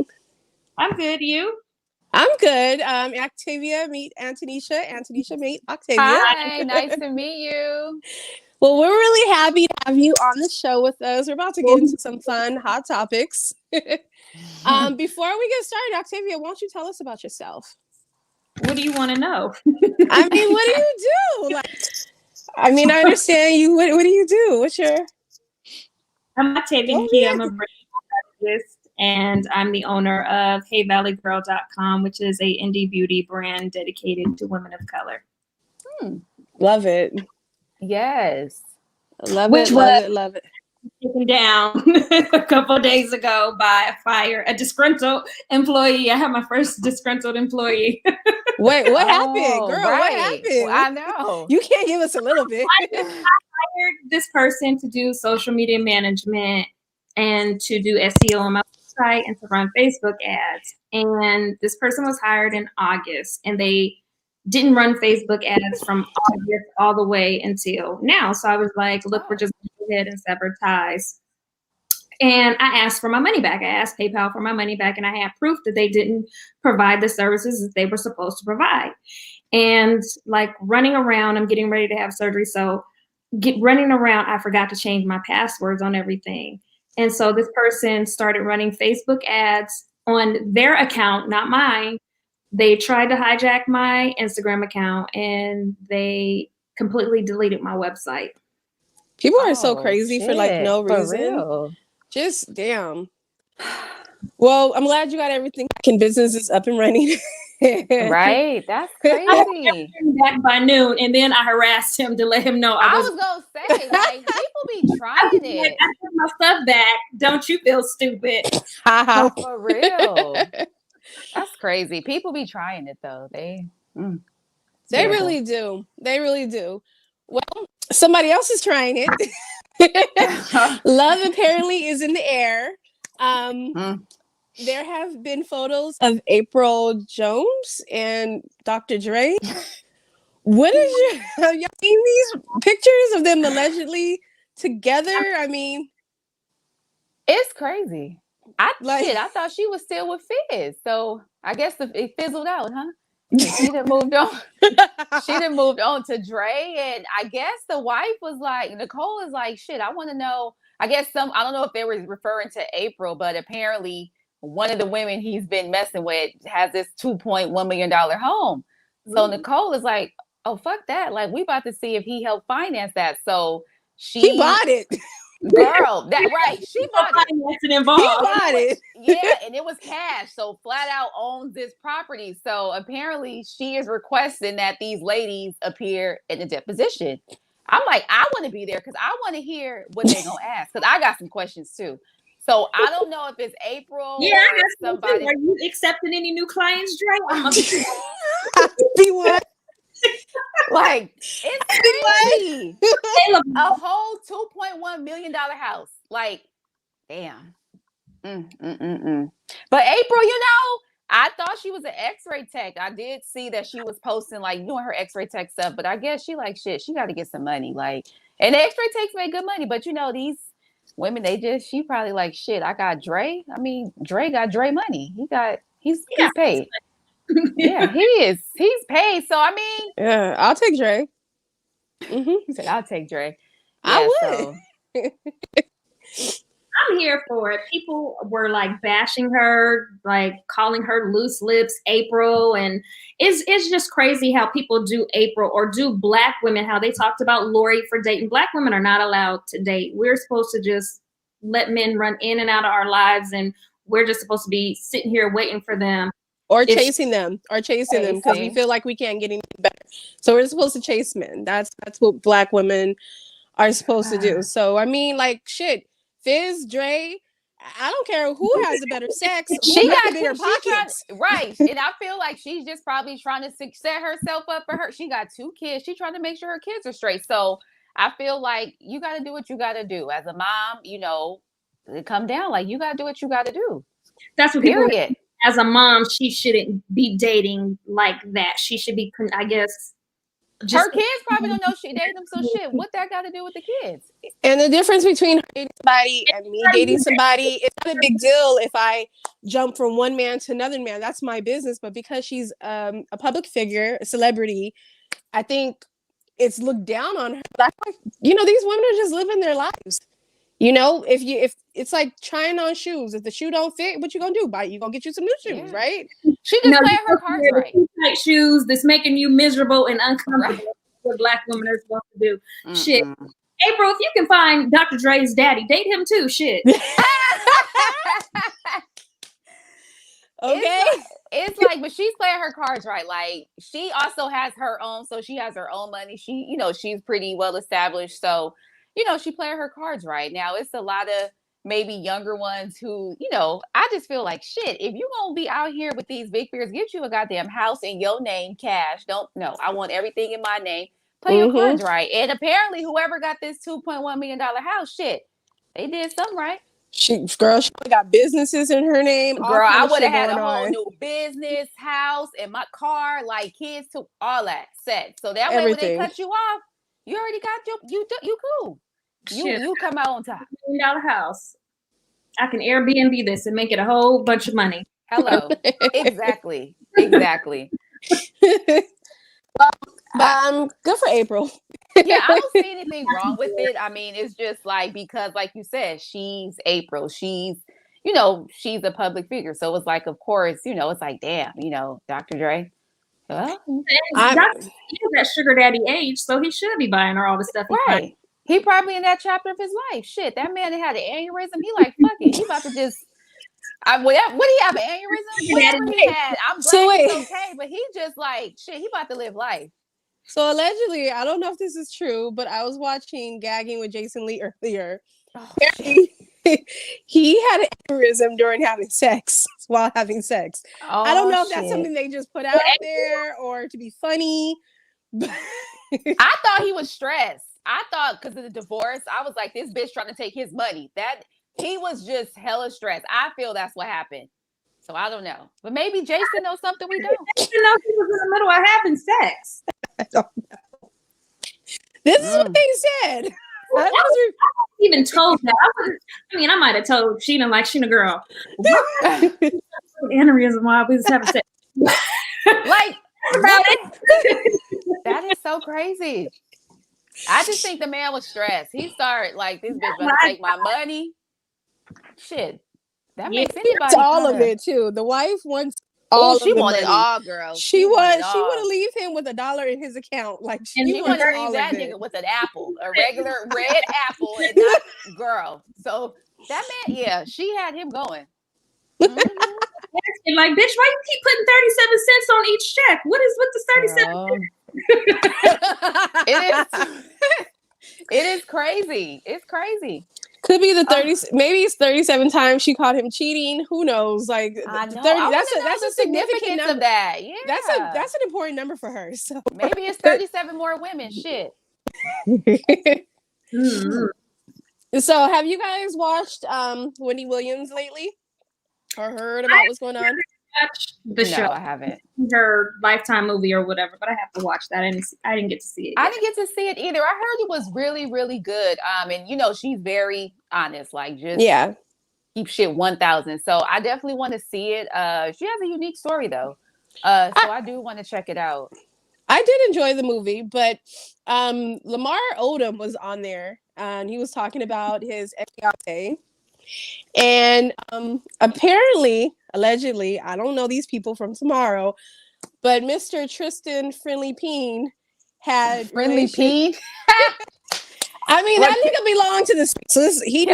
[SPEAKER 4] I'm good. You?
[SPEAKER 1] I'm good. Octavia, meet Antonisha. Antonisha, meet Octavia.
[SPEAKER 3] Hi. Nice to meet you.
[SPEAKER 1] Well, we're really happy to have you on the show with us. We're about to get into some fun, hot topics. Before we get started, Octavia, why don't you tell us about yourself?
[SPEAKER 4] What do you want to know?
[SPEAKER 1] I mean, what do you do? Like, I mean, I understand you. What do you do? What's your...
[SPEAKER 4] I'm Octavia.
[SPEAKER 1] Go
[SPEAKER 4] I'm a brand strategist, and I'm the owner of HeyValleyGirl.com, which is a indie beauty brand dedicated to women of color.
[SPEAKER 1] Love it.
[SPEAKER 3] Yes.
[SPEAKER 1] Love
[SPEAKER 4] Which
[SPEAKER 1] it.
[SPEAKER 4] was-
[SPEAKER 1] Love it. Love it.
[SPEAKER 4] Taken down a couple of days ago by a disgruntled employee. I had my first disgruntled employee.
[SPEAKER 1] Wait, what happened, girl?
[SPEAKER 3] Right.
[SPEAKER 1] What happened?
[SPEAKER 3] Well, I know.
[SPEAKER 1] You can't give us a little bit.
[SPEAKER 4] I hired this person to do social media management and to do SEO on my website and to run Facebook ads. And this person was hired in August, and they didn't run Facebook ads from August all the way until now. So I was like, look, we're just going to go ahead and sever ties. And I asked for my money back. I asked PayPal for my money back, and I had proof that they didn't provide the services that they were supposed to provide. And like running around, I'm getting ready to have surgery. So running around, I forgot to change my passwords on everything. And so this person started running Facebook ads on their account, not mine. They tried to hijack my Instagram account, and they completely deleted my website.
[SPEAKER 1] People are so crazy for like no reason.
[SPEAKER 3] Real.
[SPEAKER 1] Just damn. Well, I'm glad you got everything back in business is up and running.
[SPEAKER 3] Right? That's
[SPEAKER 4] I had
[SPEAKER 3] crazy.
[SPEAKER 4] everything back by noon, and then I harassed him to let him know
[SPEAKER 3] I was gonna say, like, people be trying it.
[SPEAKER 4] I took my stuff back. Don't you feel stupid?
[SPEAKER 3] No, for real. That's crazy. People be trying it though. They terrible.
[SPEAKER 1] really do. They really do. Well, somebody else is trying it. Love apparently is in the air. There have been photos of April Jones and Dr. Dre. What is your... Have y'all seen these pictures of them allegedly together? I mean,
[SPEAKER 3] It's crazy. I
[SPEAKER 1] Like-
[SPEAKER 3] thought she was still with Fizz. So I guess it fizzled out, huh? She done moved on. She done moved on to Dre. And I guess the wife was like, Nicole is like, shit, I want to know. I guess I don't know if they were referring to April, but apparently one of the women he's been messing with has this $2.1 million home. So Nicole is like, oh, fuck that. Like, we about to see if he helped finance that. So
[SPEAKER 1] he bought it.
[SPEAKER 3] Girl, that right. She bought it.
[SPEAKER 1] He bought it.
[SPEAKER 3] Yeah, and it was cash. So Flat Out owns this property. So apparently she is requesting that these ladies appear in the deposition. I'm like, I want to be there because I want to hear what they're gonna ask. Because I got some questions too. So I don't know if it's April
[SPEAKER 4] Yeah, I
[SPEAKER 3] or
[SPEAKER 4] got
[SPEAKER 3] somebody.
[SPEAKER 4] Are you accepting any new clients, Dre?
[SPEAKER 1] Be what?
[SPEAKER 3] Like, it's crazy.
[SPEAKER 4] Caleb,
[SPEAKER 3] A whole $2.1 million house. Like, damn. But April, I thought she was an X-ray tech. I did see that she was posting, like, doing her X-ray tech stuff, but I guess she like, shit, she got to get some money. Like, and the X-ray techs make good money, but these women, she probably like, shit, I got Dre. I mean, Dre got Dre money. He's paid. Yeah, he is. He's paid. So, I mean.
[SPEAKER 1] Yeah, I'll take Dre.
[SPEAKER 3] He said, I'll take Dre.
[SPEAKER 1] I would.
[SPEAKER 4] I'm here for it. People were like bashing her, like calling her loose lips April, and it's just crazy how people do April or do Black women, how they talked about Lori for dating. Black women are not allowed to date. We're supposed to just let men run in and out of our lives, and we're just supposed to be sitting here waiting for them.
[SPEAKER 1] Or chasing them because we feel like we can't get any better. So we're supposed to chase men. That's what Black women are supposed to do. So I mean, like, shit, Fizz, Dre, I don't care who has the better sex.
[SPEAKER 3] She got
[SPEAKER 1] bigger pockets,
[SPEAKER 3] right? And I feel like she's just probably trying to set herself up for her. She got 2 kids. She's trying to make sure her kids are straight. So I feel like you got to do what you got to do as a mom. Come down. Like, you got to do what you got to do.
[SPEAKER 4] That's what
[SPEAKER 3] Period.
[SPEAKER 4] people. As a mom, she shouldn't be dating like that. She should be, I guess.
[SPEAKER 3] Her kids probably don't know she dated them, so shit. What that got to do with the kids?
[SPEAKER 1] And the difference between her dating somebody and me dating somebody, it's not a big deal if I jump from one man to another man. That's my business. But because she's a public figure, a celebrity, I think it's looked down on her. But I feel like, these women are just living their lives. If it's like trying on shoes. If the shoe don't fit, what you gonna do? You gonna get you some new shoes, right?
[SPEAKER 3] She just playing her cards right.
[SPEAKER 4] Tight shoes that's making you miserable and uncomfortable.
[SPEAKER 3] Right.
[SPEAKER 4] What Black women are supposed to do.
[SPEAKER 3] Mm-mm.
[SPEAKER 4] Shit. April, if you can find Dr. Dre's daddy, date him too. Shit.
[SPEAKER 1] Okay.
[SPEAKER 3] It's like, but she's playing her cards right. Like, she also has her own, so she has her own money. She, she's pretty well established. So, she playing her cards right. Now, it's a lot of maybe younger ones who, I just feel like, shit, if you gonna be out here with these big figures, get you a goddamn house in your name, cash. I want everything in my name. Play your cards right. And apparently, whoever got this $2.1 million house, shit, they did something right.
[SPEAKER 1] She got businesses in her name.
[SPEAKER 3] Girl, I would have had a whole new business, house, and my car, like kids, to all that set. So that way, when they cut you off, you already got you cool. You come out on top.
[SPEAKER 4] $1 million house. I can Airbnb this and make it a whole bunch of money.
[SPEAKER 3] Hello, exactly.
[SPEAKER 1] Good for April.
[SPEAKER 3] Yeah, I don't see anything wrong with it. I mean, it's just like, because like you said, she's April. She's, she's a public figure. So it's like, of course, it's like, damn, Dr. Dre. Well,
[SPEAKER 4] he's that sugar daddy age, so he should be buying her all the stuff.
[SPEAKER 3] Right. He probably in that chapter of his life. Shit, that man had an aneurysm. He like, fuck it. He about to just... what do you have, an aneurysm? Whatever he had. I'm glad he's okay, but he just like, shit, he about to live life.
[SPEAKER 1] So allegedly, I don't know if this is true, but I was watching Gagging with Jason Lee earlier. Oh, he had an aneurysm while having sex.
[SPEAKER 3] Oh,
[SPEAKER 1] I don't know if that's something they just put out there or to be funny.
[SPEAKER 3] I thought he was stressed. I thought because of the divorce, I was like, this bitch trying to take his money. That he was just hella stressed. I feel that's what happened. So I don't know. But maybe Jason knows something we don't.
[SPEAKER 4] Jason knows he was in the middle of having sex.
[SPEAKER 1] I don't know. This is what they said.
[SPEAKER 4] I wasn't even told that. I might have told Sheena, like, Sheena girl. Aneurysm while we was having sex.
[SPEAKER 3] Like,
[SPEAKER 4] about it.
[SPEAKER 3] That is so crazy. I just think the man was stressed. He started like, this bitch gonna take my money. Shit. That makes anybody
[SPEAKER 1] all of it too. The wife wants all.
[SPEAKER 3] She wanted all, girl.
[SPEAKER 1] She would leave him with $1 in his account. Like
[SPEAKER 3] she wanted to leave that nigga with an apple, a regular red apple, and not girl. So that man, yeah, she had him going.
[SPEAKER 4] And like, bitch, why you keep putting 37 cents on each check? What is with the 37 cents?
[SPEAKER 3] It is crazy. It's crazy.
[SPEAKER 1] Could be the 30. Maybe it's 37 times she caught him cheating. Who knows? Like,
[SPEAKER 3] I know.
[SPEAKER 1] 30. That's a significant number.
[SPEAKER 3] Of that. Yeah,
[SPEAKER 1] that's an important number for her. So
[SPEAKER 3] maybe it's 37 more women. Shit.
[SPEAKER 1] So, have you guys watched Wendy Williams lately, or heard about what's going on?
[SPEAKER 4] The show.
[SPEAKER 3] I haven't.
[SPEAKER 4] Her Lifetime movie or whatever, but I have to watch that. I didn't get to see it yet.
[SPEAKER 3] I didn't get to see it either. I heard it was really, really good. And she's very honest, like just keep shit 1,000. So I definitely want to see it. She has a unique story though. So I do want to check it out.
[SPEAKER 1] I did enjoy the movie, but Lamar Odom was on there and he was talking about his ex-fiance. And allegedly, I don't know these people from tomorrow, but Mr. Tristan Friendly Peen had
[SPEAKER 3] Friendly Peen.
[SPEAKER 1] I mean, that nigga belonged to the street. So he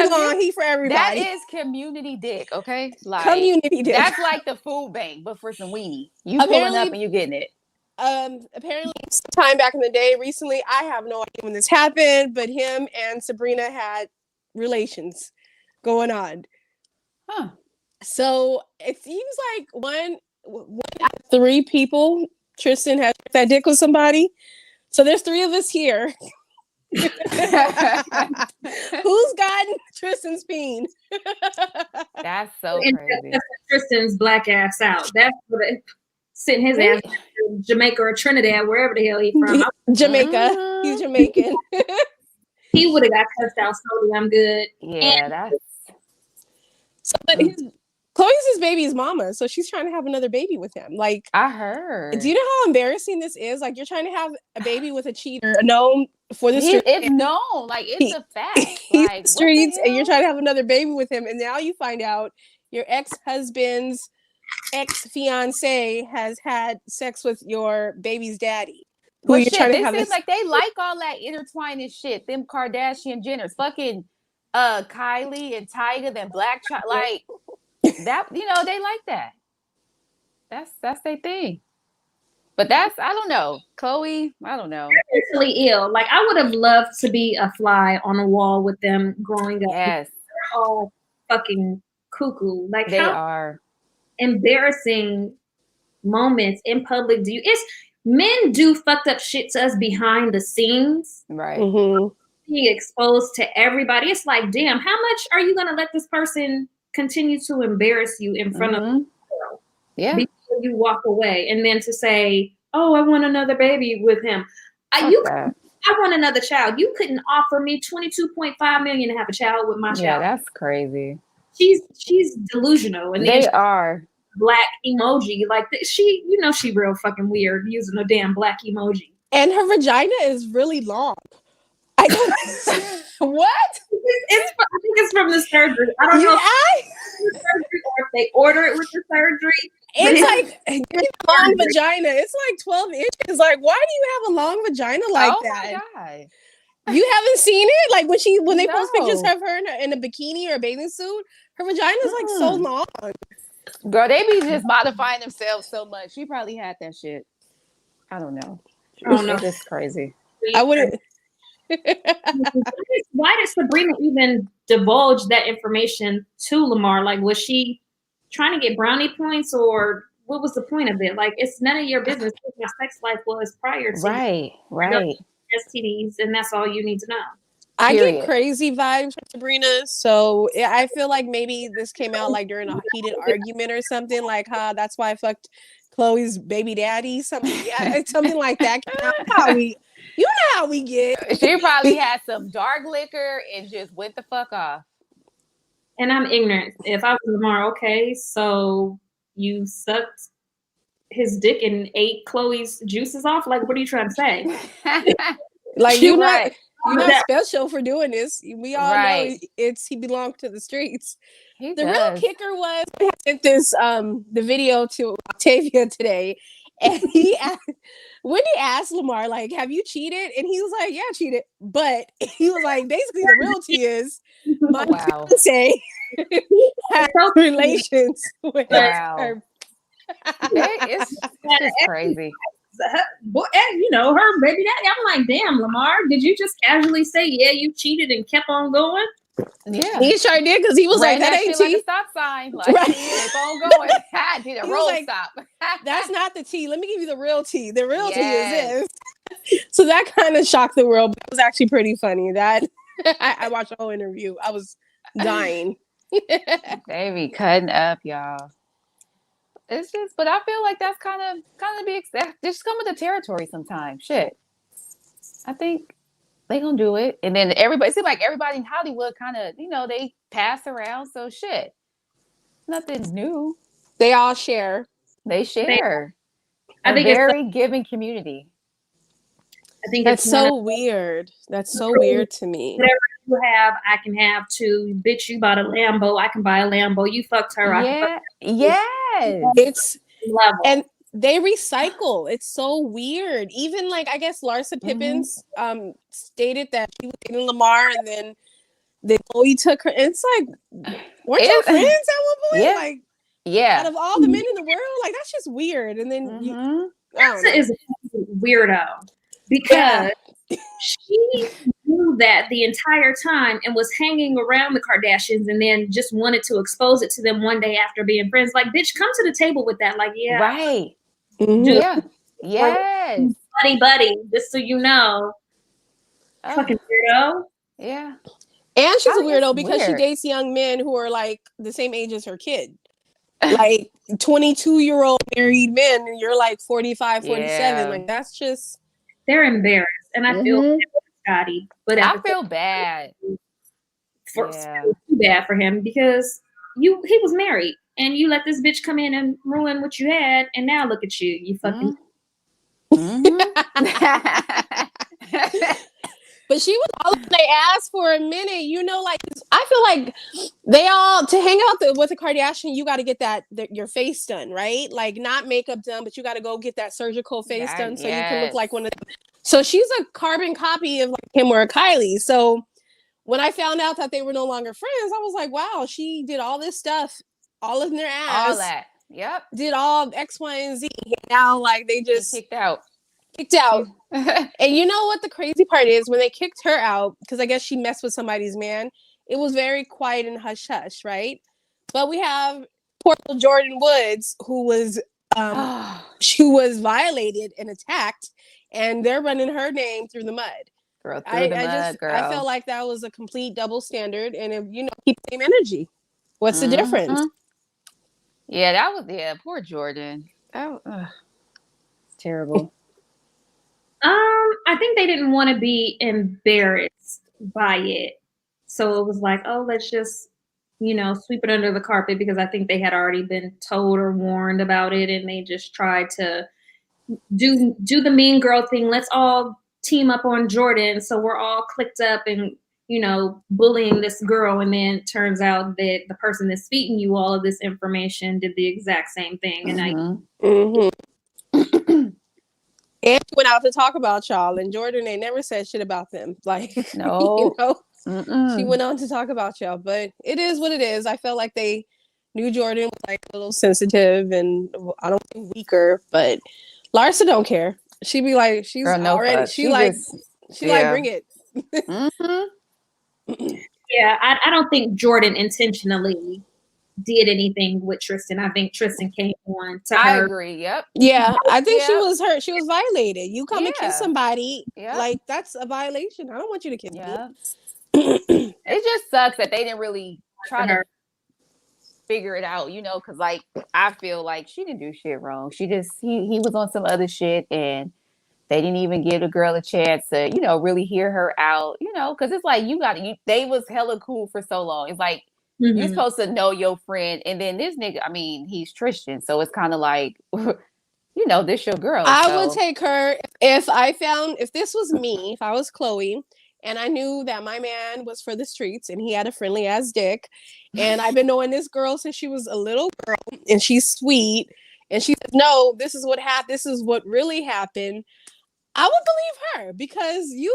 [SPEAKER 1] for everybody.
[SPEAKER 3] That is community dick, okay? Like
[SPEAKER 1] community dick.
[SPEAKER 3] That's like the food bank, but for some weenie. You pulling up and you getting it.
[SPEAKER 1] Apparently sometime back in the day, recently, I have no idea when this happened, but him and Sabrina had relations going on.
[SPEAKER 3] Huh.
[SPEAKER 1] So it seems like one out of 3 people, Tristan has that dick with somebody. So there's 3 of us here. Who's gotten Tristan's peen?
[SPEAKER 3] That's so crazy.
[SPEAKER 4] That's Tristan's black ass out. That's what sitting his ass in Jamaica or Trinidad, wherever the hell he's from.
[SPEAKER 1] Jamaica. He's Jamaican.
[SPEAKER 4] He would have got cussed out slowly. I'm good.
[SPEAKER 3] Yeah, that's.
[SPEAKER 1] So, but his Chloe's his baby's mama, so she's trying to have another baby with him. Like,
[SPEAKER 3] I heard.
[SPEAKER 1] do you know how embarrassing this is? Like, you're trying to have a baby with a cheater, known for the streets.
[SPEAKER 3] It's known, like it's a fact.
[SPEAKER 1] He's
[SPEAKER 3] Like
[SPEAKER 1] the streets,
[SPEAKER 3] what the
[SPEAKER 1] and you're
[SPEAKER 3] hell?
[SPEAKER 1] trying to have another baby with him, and now you find out your ex-husband's ex-fiance has had sex with your baby's daddy. Who
[SPEAKER 3] But
[SPEAKER 1] you're
[SPEAKER 3] shit,
[SPEAKER 1] trying to
[SPEAKER 3] they
[SPEAKER 1] have
[SPEAKER 3] seem
[SPEAKER 1] this?
[SPEAKER 3] like they like all that intertwining shit. Them Kardashian Jenners, fucking Kylie and Tyga, then Black Child, like that. You know, they like that. That's their thing. But that's I don't know, Chloe. I don't know.
[SPEAKER 4] Mentally ill. Like I would have loved to be a fly on a wall with them growing up.
[SPEAKER 3] Yes,
[SPEAKER 4] They're all fucking cuckoo. Like
[SPEAKER 3] they
[SPEAKER 4] how
[SPEAKER 3] are.
[SPEAKER 4] embarrassing moments in public do you? It's men do fucked up shit to us behind the scenes.
[SPEAKER 3] Right.
[SPEAKER 1] Mm-hmm.
[SPEAKER 4] Being exposed to everybody. It's like, damn, how much are you gonna let this person continue to embarrass you in front of the world?
[SPEAKER 3] Yeah.
[SPEAKER 4] Before you walk away, and then to say, "Oh, I want another baby with him." I want another child. You couldn't offer me $22.5 million to have a child with my child.
[SPEAKER 3] Yeah, that's crazy.
[SPEAKER 4] She's delusional, and
[SPEAKER 3] They
[SPEAKER 4] then
[SPEAKER 3] are.
[SPEAKER 4] black emoji like she, you know, she real fucking weird using a damn black emoji.
[SPEAKER 1] And her vagina is really long. I don't. What?
[SPEAKER 4] I think it's from the surgery. I don't know if it's the surgery or if they order it with the surgery.
[SPEAKER 1] It's like a long vagina. It's like 12 inches. Like, why do you have a long vagina like that?
[SPEAKER 3] Oh my
[SPEAKER 1] God. You haven't seen it? Like when they post pictures
[SPEAKER 3] No.
[SPEAKER 1] of her in a bikini or a bathing suit, her vagina is like so long.
[SPEAKER 3] Girl, they be just modifying themselves so much. She probably had that shit. I don't know.
[SPEAKER 4] Oh no,
[SPEAKER 3] It's crazy.
[SPEAKER 1] I wouldn't.
[SPEAKER 4] Why did Sabrina even divulge that information to Lamar? Like, was she trying to get brownie points, or what was the point of it? Like, it's none of your business what my sex life was prior to
[SPEAKER 3] Right.
[SPEAKER 4] STDs, and that's all you need to know.
[SPEAKER 1] I
[SPEAKER 3] Period.
[SPEAKER 1] get crazy vibes from Sabrina, so I feel like maybe this came out like during a heated argument or something. Like, that's why I fucked Chloe's baby daddy. Something like that. You know how we get.
[SPEAKER 3] She probably had some dark liquor and just went the fuck off.
[SPEAKER 4] And I'm ignorant. If I was Lamar, okay, so you sucked his dick and ate Chloe's juices off? Like, what are you trying to say?
[SPEAKER 1] Like,
[SPEAKER 3] You're right.
[SPEAKER 1] You're not special for doing this. We all know he belonged to the streets. The real kicker was I sent this the video to Octavia today, and Wendy asked Lamar, like, have you cheated? And he was like, yeah, I cheated. But he was like, basically the real tea is my fiance has relations with her.
[SPEAKER 3] It's crazy.
[SPEAKER 4] You know, her baby daddy. I'm like, damn, Lamar, did you just casually say, yeah, you cheated and kept on going?
[SPEAKER 3] Yeah,
[SPEAKER 1] he sure did, because he was like, that ain't tea.
[SPEAKER 3] Like a stop sign, like keep on going. I did a roll stop.
[SPEAKER 1] That's not the tea. Let me give you the real tea. The real tea is this. So that kind of shocked the world, but it was actually pretty funny. That I watched the whole interview. I was dying.
[SPEAKER 3] They be cutting up, y'all. It's just, but I feel like that's kind of be just come with the territory sometimes. Shit, I think they gonna do it, and then it seems like everybody in Hollywood kind of, you know, they pass around. So shit, nothing's new.
[SPEAKER 1] They all share.
[SPEAKER 3] They share.
[SPEAKER 4] I think
[SPEAKER 3] very giving community.
[SPEAKER 4] I think
[SPEAKER 1] that's so weird. That's so weird to me.
[SPEAKER 4] Whatever you have, I can have too. Bitch, you bought a Lambo, I can buy a Lambo. You fucked her.
[SPEAKER 3] Yes.
[SPEAKER 1] It's level. And they recycle. It's so weird. Even like, I guess Larsa Pippins stated that she was dating Lamar, and then Chloe took her. It's like, weren't you friends at one point?
[SPEAKER 3] Yeah.
[SPEAKER 1] Like, out of all the men in the world, like, that's just weird. And then
[SPEAKER 4] Larsa is a weirdo because she knew that the entire time and was hanging around the Kardashians, and then just wanted to expose it to them one day after being friends. Like, bitch, come to the table with that. Like, yeah,
[SPEAKER 3] right,
[SPEAKER 1] yeah,
[SPEAKER 3] yes,
[SPEAKER 4] buddy, just so you know, fucking weirdo.
[SPEAKER 3] Yeah,
[SPEAKER 1] and she's a weirdo because she dates young men who are like the same age as her kid. Like 22-year-old married men, and you're like 45, 47. Like, that's just,
[SPEAKER 4] they're embarrassed. And I feel bad for Scotty, but
[SPEAKER 3] I feel bad.
[SPEAKER 4] Too bad for him because he was married, and you let this bitch come in and ruin what you had, and now look at you, you fucking.
[SPEAKER 1] But she was all they asked for a minute. You know, like I feel like they all to hang out with a Kardashian, you got to get your face done, right? Like not makeup done, but you got to go get that surgical face done so you can look like one of them. So she's a carbon copy of like him or a Kylie. So when I found out that they were no longer friends, I was like, wow, she did all this stuff, all in their ass,
[SPEAKER 3] all that. Yep.
[SPEAKER 1] Did all X, Y, and Z. Now, like they just
[SPEAKER 3] kicked out.
[SPEAKER 1] And you know what the crazy part is? When they kicked her out, because I guess she messed with somebody's man, it was very quiet and hush hush, right? But we have poor little Jordan Woods, who was violated and attacked, and they're running her name through the mud.
[SPEAKER 3] Girl,
[SPEAKER 1] I felt like that was a complete double standard, and if keep the same energy. What's the difference?
[SPEAKER 3] Yeah, that was poor Jordan. It's terrible.
[SPEAKER 4] I think they didn't want to be embarrassed by it. So it was like, oh, let's just, sweep it under the carpet, because I think they had already been told or warned about it, and they just tried to do the mean girl thing. Let's all team up on Jordan, so we're all clicked up and, bullying this girl, and then it turns out that the person that's feeding you all of this information did the exact same thing. And
[SPEAKER 1] and went out to talk about y'all, and Jordan ain't never said shit about them. Like,
[SPEAKER 3] no,
[SPEAKER 1] she went on to talk about y'all, but it is what it is. I felt like they knew Jordan was like a little sensitive and I don't think weaker, but Larsa don't care. She be like, she's already, she like bring it.
[SPEAKER 4] Yeah, I don't think Jordan intentionally did anything with Tristan. I think Tristan came on to her.
[SPEAKER 3] I agree. Yep.
[SPEAKER 1] Yeah, I think she was hurt. She was violated. You come and kiss somebody,
[SPEAKER 3] yep.
[SPEAKER 1] like that's a violation. I don't want you to kiss
[SPEAKER 3] me. It just sucks that they didn't really try to figure it out, because like I feel like she didn't do shit wrong. She just he was on some other shit, and they didn't even give the girl a chance to, really hear her out, because it's like they was hella cool for so long. It's like you're supposed to know your friend, and then this nigga, I mean, he's Tristan, so it's kind of like, this your girl.
[SPEAKER 1] I would take her if this was me, if I was Chloe, and I knew that my man was for the streets and he had a friendly ass dick, and I've been knowing this girl since she was a little girl, and she's sweet, and she says, no, this is what happened. This is what really happened. I would believe her, because your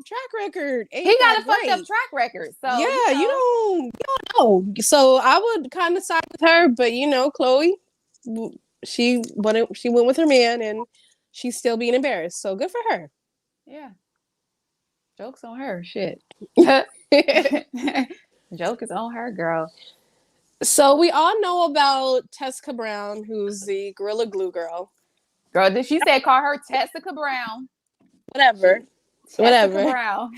[SPEAKER 1] track record ain't
[SPEAKER 3] he got
[SPEAKER 1] that
[SPEAKER 3] a fucked up track record. So
[SPEAKER 1] yeah, you don't know. So I would kind of side with her, but Chloe, she went with her man, and she's still being embarrassed. So good for her.
[SPEAKER 3] Yeah. Joke's on her. Shit. Joke is on her, girl.
[SPEAKER 1] So we all know about Tessica Brown, who's the Gorilla Glue girl.
[SPEAKER 3] Girl, did she say call her Tessica Brown?
[SPEAKER 1] Whatever.
[SPEAKER 3] Brown.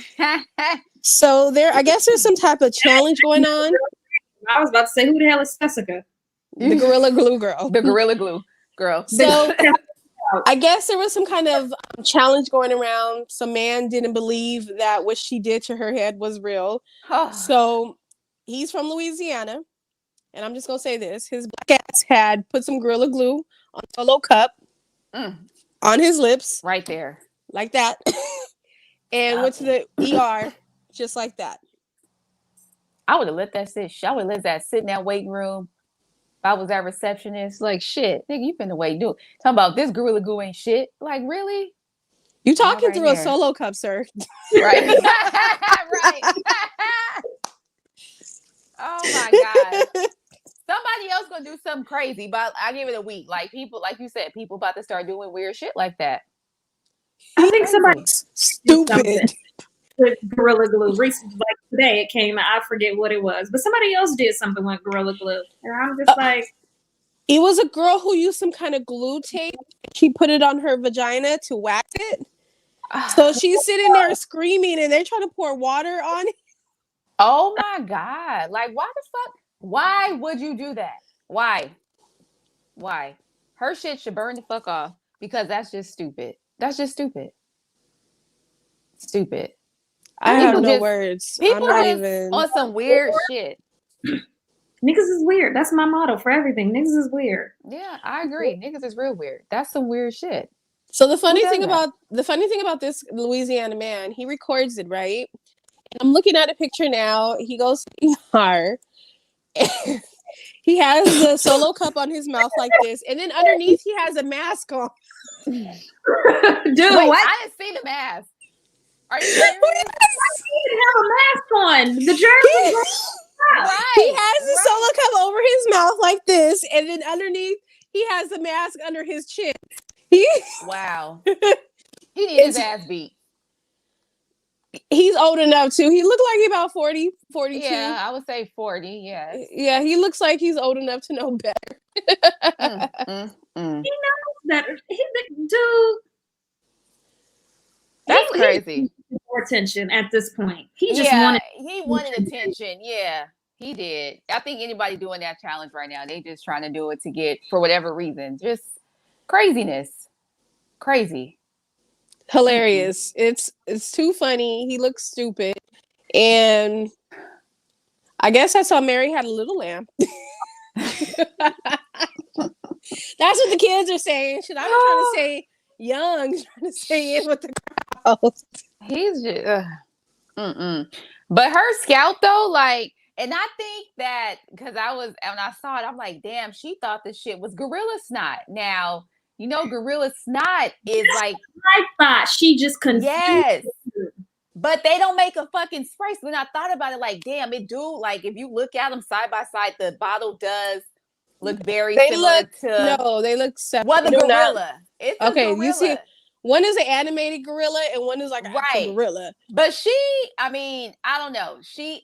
[SPEAKER 1] So I guess there's some type of challenge going on.
[SPEAKER 4] I was about to say, who the hell is Tessica?
[SPEAKER 1] The Gorilla Glue girl.
[SPEAKER 3] The Gorilla Glue girl.
[SPEAKER 1] So I guess there was some kind of challenge going around. Some man didn't believe that what she did to her head was real. So he's from Louisiana. And I'm just going to say this. His black ass had put some Gorilla Glue on a Solo cup on his lips.
[SPEAKER 3] Right there.
[SPEAKER 1] Like that. And went to the ER just like that.
[SPEAKER 3] I would have let that sit. I would have let that sit in that waiting room. If I was that receptionist, like, shit, nigga, you finna wait, do it. Talking about this Gorilla Glue ain't shit. Like, really?
[SPEAKER 1] You talking through a Solo cup, sir.
[SPEAKER 3] Right. Right. Oh my God. Somebody else gonna do something crazy, but I give it a week. Like people, like you said, people about to start doing weird shit like that.
[SPEAKER 4] I think somebody's
[SPEAKER 1] stupid
[SPEAKER 4] with Gorilla Glue. Recently, like today, it came. I forget what it was, but somebody else did something with Gorilla Glue, and I'm just like,
[SPEAKER 1] it was a girl who used some kind of glue tape. She put it on her vagina to wax it. So she's sitting there screaming, and they're trying to pour water on it.
[SPEAKER 3] Oh my God! Like, why the fuck? Why would you do that? Why? Her shit should burn the fuck off, because that's just stupid. That's just stupid. Stupid.
[SPEAKER 1] I have no words.
[SPEAKER 3] People just on some weird shit.
[SPEAKER 4] Niggas is weird. That's my motto for everything. Niggas is weird.
[SPEAKER 3] Yeah, I agree. Niggas is real weird. That's some weird shit.
[SPEAKER 1] So
[SPEAKER 3] Who does that?
[SPEAKER 1] the funny thing about this Louisiana man, he records it, right? And I'm looking at a picture now. He goes to the bar. He has the solo cup on his mouth like this, and then underneath he has a mask on.
[SPEAKER 4] Dude,
[SPEAKER 3] Wait,
[SPEAKER 4] what?
[SPEAKER 3] I didn't see the mask. Are you serious?
[SPEAKER 4] He didn't have a mask on. The jersey.
[SPEAKER 3] Right.
[SPEAKER 1] He has the solo cup over his mouth like this, and then underneath he has the mask under his chin.
[SPEAKER 3] Wow. He needs his ass beat.
[SPEAKER 1] He's old enough too. He looked like he about 40, 42.
[SPEAKER 3] Yeah, I would say 40, yes.
[SPEAKER 1] Yeah, he looks like he's old enough to know better.
[SPEAKER 4] He knows better. Dude.
[SPEAKER 3] That's crazy.
[SPEAKER 4] More attention at this point. He just wanted
[SPEAKER 3] attention. Yeah, he did. I think anybody doing that challenge right now, they just trying to do it to get, for whatever reason, just craziness. Crazy.
[SPEAKER 1] Hilarious. It's too funny. He looks stupid. And I guess that's how Mary had a little lamb. That's what the kids are saying. Should I be trying to say young, trying to say it with the crowd?
[SPEAKER 3] He's just But her scalp though, like, and I think that because when I saw it, I'm like, damn, she thought this shit was gorilla snot. Now, you know, gorilla snot is like,
[SPEAKER 4] I thought she just confused.
[SPEAKER 3] yes, but they don't make a fucking spray. So then I thought about it, like, damn, it do, like, if you look at them side by side, the bottle does look very similar to.
[SPEAKER 1] No, they look separate.
[SPEAKER 3] What the gorilla? It's a gorilla.
[SPEAKER 1] You see, one is an animated gorilla and one is like a actual gorilla.
[SPEAKER 3] But I mean, I don't know. She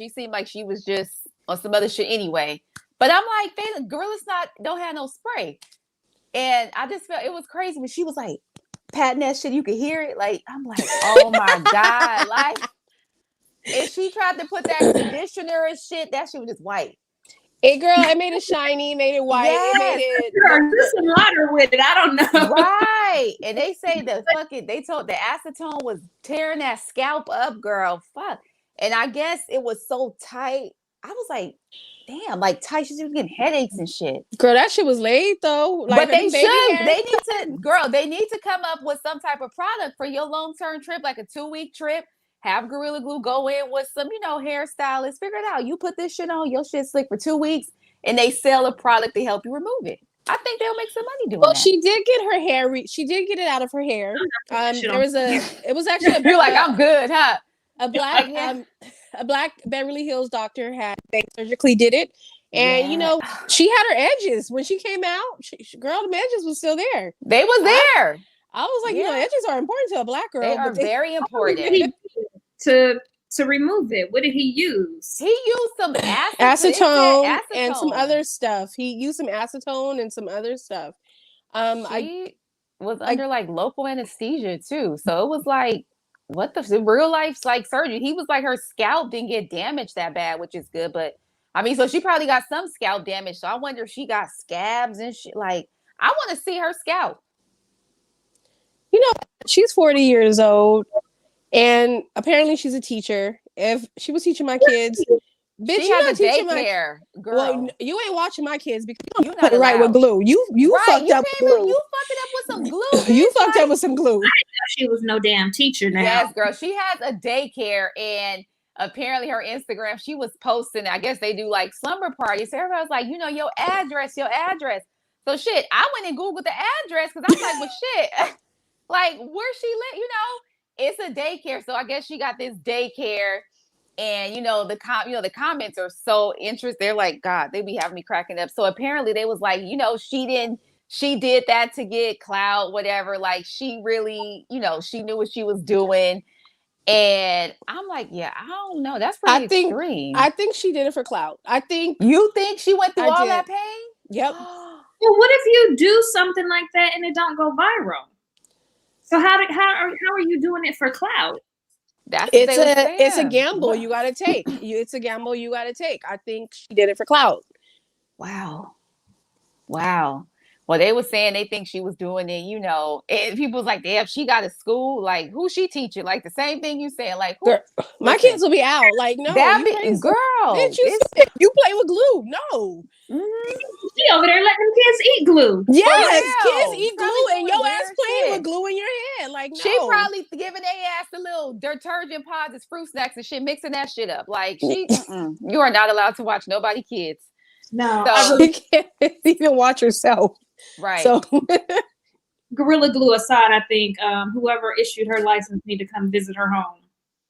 [SPEAKER 3] seemed like she was just on some other shit anyway. But I'm like, gorillas don't have no spray. And I just felt it was crazy when she was like patting that shit. You could hear it. Like, I'm like, oh my God. Like, if she tried to put that conditioner and shit, that shit was just white.
[SPEAKER 1] It made it shiny, made it white.
[SPEAKER 3] Yes.
[SPEAKER 1] It made it.
[SPEAKER 4] There's some water with it. I don't know.
[SPEAKER 3] Right. And they say they told the acetone was tearing that scalp up, girl. Fuck. And I guess it was so tight. I was like, damn, like tight. She's getting headaches and shit.
[SPEAKER 1] Girl, that shit was laid though. Like,
[SPEAKER 3] but they need to come up with some type of product for your long-term trip, like a 2-week trip. Have Gorilla Glue go in with some, hairstylists. Figure it out. You put this shit on, your shit slick for 2 weeks, and they sell a product to help you remove it. I think they'll make some money doing that.
[SPEAKER 1] Well, she did get her hair. She did get it out of her hair. It was actually.
[SPEAKER 3] You're like, I'm good, huh?
[SPEAKER 1] A black Beverly Hills doctor had surgically did it, and she had her edges when she came out. Girl, the edges was still there.
[SPEAKER 3] They was there.
[SPEAKER 1] I was like, edges are important to a black girl.
[SPEAKER 3] They are very important.
[SPEAKER 4] To remove it, what did he use?
[SPEAKER 3] He used some
[SPEAKER 1] acetone and some other stuff. He used some acetone and some other stuff.
[SPEAKER 3] She was under like local anesthesia too, so it was like, what the real life like surgery. He was like, her scalp didn't get damaged that bad, which is good. But I mean, so she probably got some scalp damage. So I wonder if she got scabs and shit. Like, I want to see her scalp.
[SPEAKER 1] She's 40 years old. And apparently she's a teacher. If she was teaching my kids, bitch,
[SPEAKER 3] she has a daycare, girl.
[SPEAKER 1] Well, you ain't watching my kids because you don't put it right with glue. You fucked up with glue.
[SPEAKER 3] You fucking up with some glue.
[SPEAKER 1] You fucked up with some glue.
[SPEAKER 4] I didn't know she was no damn teacher now.
[SPEAKER 3] Yes, girl. She has a daycare, and apparently her Instagram, she was posting. I guess they do like slumber parties. So everybody was like, your address. So shit, I went and Googled the address because I was like, well, shit, like where she live, It's a daycare, so I guess she got this daycare, and the comments are so interesting. They're like, God, they be having me cracking up. So apparently they was like, she did that to get clout, whatever. Like she really, she knew what she was doing, and I'm like, yeah, I don't know. That's pretty extreme.
[SPEAKER 1] I think she did it for clout.
[SPEAKER 3] You think she went through all that pain?
[SPEAKER 1] Yep.
[SPEAKER 4] Well, what if you do something like that and it don't go viral? So how are you doing it for clout?
[SPEAKER 1] It's a gamble you got to take. It's a gamble you got to take. I think she did it for clout.
[SPEAKER 3] Wow. Well, Well, they were saying they think she was doing it, and people was like, damn, she got a school. Like, who she teaching? Like, the same thing you saying. Like, who?
[SPEAKER 1] Girl, my
[SPEAKER 3] Listen,
[SPEAKER 1] kids will be out. Like, no,
[SPEAKER 3] that
[SPEAKER 1] you
[SPEAKER 3] be,
[SPEAKER 1] crazy.
[SPEAKER 3] girl.
[SPEAKER 1] Bitch, you play with glue. No.
[SPEAKER 4] She over there letting kids eat glue.
[SPEAKER 1] Yes,
[SPEAKER 3] For
[SPEAKER 1] kids
[SPEAKER 3] real.
[SPEAKER 1] eat
[SPEAKER 3] Probably
[SPEAKER 1] glue and
[SPEAKER 3] doing
[SPEAKER 1] your ass
[SPEAKER 3] weird
[SPEAKER 1] playing
[SPEAKER 3] shit.
[SPEAKER 1] with glue in your head. Like, no.
[SPEAKER 3] She probably giving their ass the little detergent pods as fruit snacks and shit, mixing that shit up. Like, you are not allowed to watch nobody kids.
[SPEAKER 4] No,
[SPEAKER 3] So,
[SPEAKER 4] I really
[SPEAKER 1] She can't even watch herself.
[SPEAKER 3] right.
[SPEAKER 1] So
[SPEAKER 4] Gorilla Glue aside, I think whoever issued her license need to come visit her home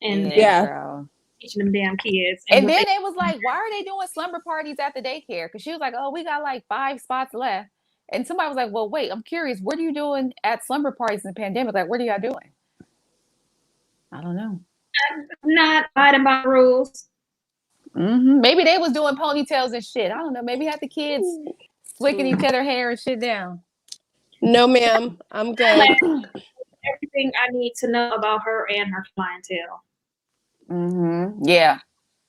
[SPEAKER 4] and
[SPEAKER 1] Yeah.
[SPEAKER 3] Girl.
[SPEAKER 4] teaching them damn kids.
[SPEAKER 3] And then it was like, why are they doing slumber parties at the daycare? Because she was like, oh, we got like 5 spots left. And somebody was like, well, wait, I'm curious. What are you doing at slumber parties in the pandemic? Like, what are y'all doing? I don't know.
[SPEAKER 4] Not abiding by the rules.
[SPEAKER 3] Maybe they was doing ponytails and shit. I don't know. Maybe had the kids flicking each other hair and shit down.
[SPEAKER 1] no, ma'am, I'm good.
[SPEAKER 4] Everything I need to know about her and her clientele.
[SPEAKER 3] Yeah.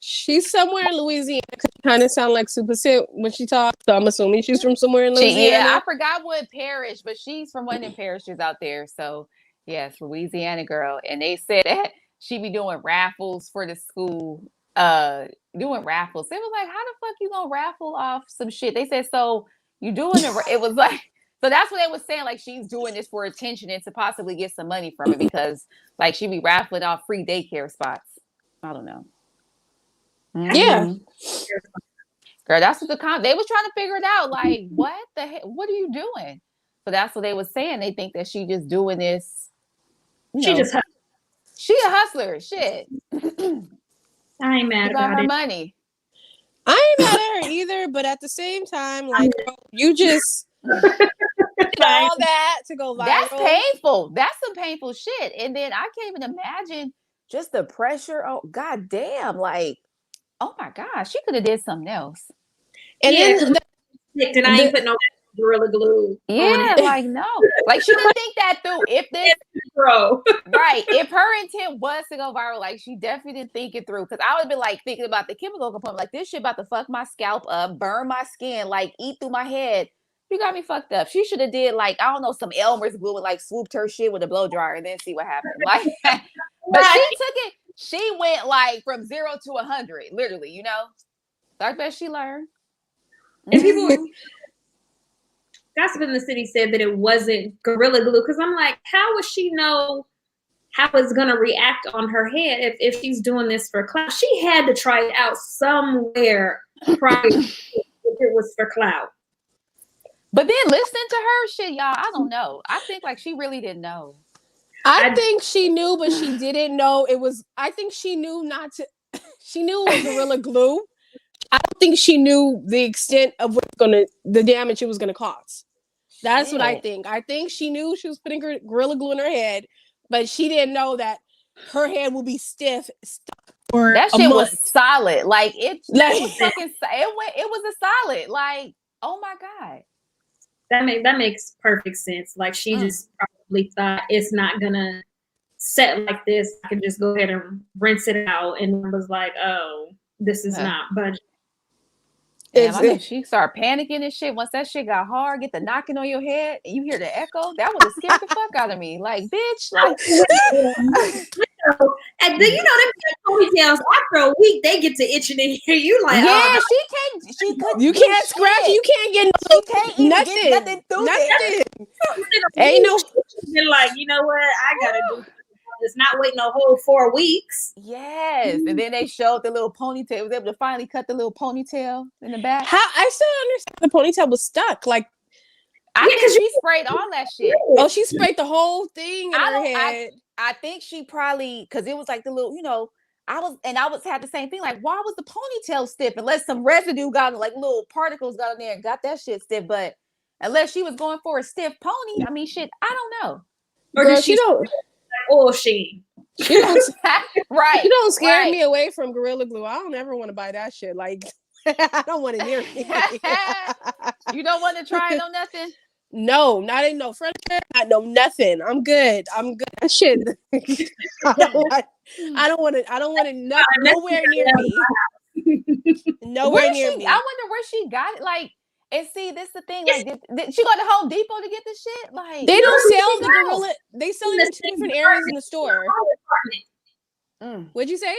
[SPEAKER 1] She's somewhere in Louisiana. Kind of sound like Super Sit when she talks. So I'm assuming she's from somewhere in Louisiana.
[SPEAKER 3] I forgot what parish, but she's from one of them parishes out there. So yes, Louisiana girl. And they said that she be doing raffles for the school. Doing raffles. They was like, how the fuck you gonna raffle off some shit? They said, so you doing it was like, so that's what they was saying, like she's doing this for attention and to possibly get some money from it because like she be raffling off free daycare spots. I don't know.
[SPEAKER 1] Yeah.
[SPEAKER 3] Girl, that's what they was trying to figure it out. Like, what the heck? What are you doing? So that's what they was saying. They think that she just doing this. She a hustler. Shit.
[SPEAKER 4] I ain't mad
[SPEAKER 3] about her
[SPEAKER 4] it.
[SPEAKER 3] money.
[SPEAKER 1] I ain't mad at her either, but at the same time, like you just did all that to go viral.
[SPEAKER 3] That's painful. That's some painful shit. And then I can't even imagine just the pressure. Oh, goddamn! Like, oh my gosh, she could have did something else.
[SPEAKER 1] And then
[SPEAKER 4] and I ain't put no Gorilla Glue.
[SPEAKER 3] Yeah, like no, like she didn't think that through. If this, right, if her intent was to go viral, like she definitely didn't think it through. Because I would have been like thinking about the chemical component, like this shit about to fuck my scalp up, burn my skin, like eat through my head. You got me fucked up. She should have did like I don't know some Elmer's glue and like swooped her shit with a blow dryer and then see what happened. Like, but she took it. She went like from 0 to 100, literally. You know, so I bet she learned.
[SPEAKER 4] And people. Gossip in the City said that it wasn't Gorilla Glue because I'm like, how would she know how it's gonna react on her head if she's doing this for clout? She had to try it out somewhere prior if it was for clout.
[SPEAKER 3] But then listening to her shit, y'all, I don't know. I think like she really didn't know.
[SPEAKER 1] I think she knew, but she didn't know it was. I think she knew not to. She knew it was Gorilla Glue. I don't think she knew the extent of the damage it was gonna cause. That's what I think. I think she knew she was putting Gorilla Glue in her head, but she didn't know that her head will be stuck for
[SPEAKER 3] that shit was solid. Like it was fucking. It was a solid. Like, oh my god.
[SPEAKER 4] That makes perfect sense. Like she just probably thought it's not gonna set like this. I can just go ahead and rinse it out, and was like, oh, this is not budget.
[SPEAKER 3] Damn, I think she started panicking and shit. Once that shit got hard, get the knocking on your head, and you hear the echo. That would have scared the fuck out of me. Like, bitch, like.
[SPEAKER 4] And then them ponytails after a week they get to itching in here. You like,
[SPEAKER 3] yeah,
[SPEAKER 4] oh,
[SPEAKER 3] she couldn't.
[SPEAKER 1] You can't scratch. You can't get
[SPEAKER 3] nothing through there.
[SPEAKER 1] Ain't no.
[SPEAKER 4] Been like, you know what? I gotta do. It's not waiting a whole 4 weeks.
[SPEAKER 3] Yes, and then they showed the little ponytail. Was able to finally cut the little ponytail in the back.
[SPEAKER 1] How I still understand the ponytail was stuck. Like,
[SPEAKER 3] I think she sprayed all that shit.
[SPEAKER 1] Oh, she sprayed the whole thing in her head.
[SPEAKER 3] I think she probably because it was like the little, I was had the same thing. Like, why was the ponytail stiff? Unless some residue got like little particles got in there and got that shit stiff. But unless she was going for a stiff pony, I mean, shit, I don't know.
[SPEAKER 4] Or
[SPEAKER 1] Girl,
[SPEAKER 4] did she don't? Or she
[SPEAKER 1] don't
[SPEAKER 3] right.
[SPEAKER 1] She don't scare me away from Gorilla Glue. I don't ever want to buy that shit. Like, I don't want to near me.
[SPEAKER 3] You don't want to try it on nothing?
[SPEAKER 1] No, not in no furniture, not no nothing. I'm good. That shit. I don't want it nowhere near me. Nowhere near me.
[SPEAKER 3] I wonder where she got it. Like, And see, this the thing. Like, did she go to Home Depot to get this shit? Like,
[SPEAKER 1] They don't
[SPEAKER 4] No,
[SPEAKER 1] sell the
[SPEAKER 4] no.
[SPEAKER 1] gorilla. They sell
[SPEAKER 4] In
[SPEAKER 1] it
[SPEAKER 4] the
[SPEAKER 1] in 2
[SPEAKER 4] same
[SPEAKER 1] different areas in the store.
[SPEAKER 4] department.
[SPEAKER 3] mm.
[SPEAKER 1] What'd you say?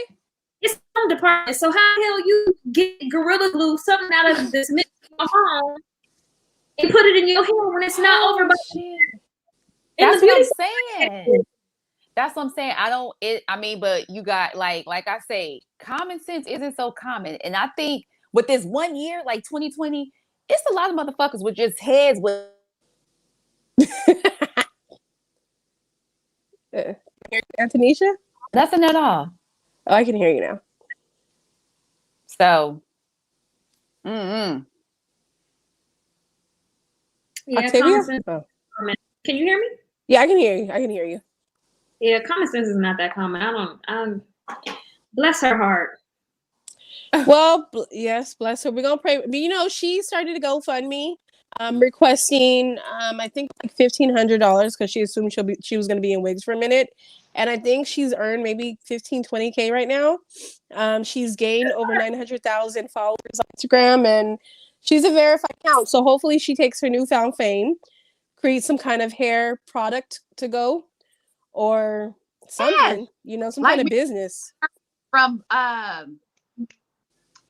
[SPEAKER 4] It's some department. So how the hell you get Gorilla Glue something out of this home and put it in your hair when it's not over by
[SPEAKER 3] shit.
[SPEAKER 4] in
[SPEAKER 3] That's
[SPEAKER 4] the
[SPEAKER 3] what I'm
[SPEAKER 4] beauty
[SPEAKER 3] saying. That's what I'm saying. I mean, but you got like I say, common sense isn't so common. And I think with this 1 year, like 2020, it's a lot of motherfuckers with just heads with
[SPEAKER 1] Antonisha?
[SPEAKER 3] nothing at all.
[SPEAKER 1] Oh, I can hear you now.
[SPEAKER 3] So,
[SPEAKER 4] Yeah,
[SPEAKER 1] Octavia?
[SPEAKER 4] common sense.
[SPEAKER 1] Oh.
[SPEAKER 4] Can you hear me?
[SPEAKER 1] Yeah, I can hear you. I can hear you.
[SPEAKER 4] Yeah, common sense is not that common. Bless her heart.
[SPEAKER 1] Well, yes, bless her. We're gonna pray. But, you know, she started a GoFundMe, requesting, I think like $1,500 because she assumed she was gonna be in wigs for a minute, and I think she's earned maybe 15-20K right now. She's gained over 900,000 followers on Instagram, and she's a verified account. So hopefully, she takes her newfound fame, creates some kind of hair product to go, or something. You know, some
[SPEAKER 5] Like
[SPEAKER 1] kind of business.
[SPEAKER 5] from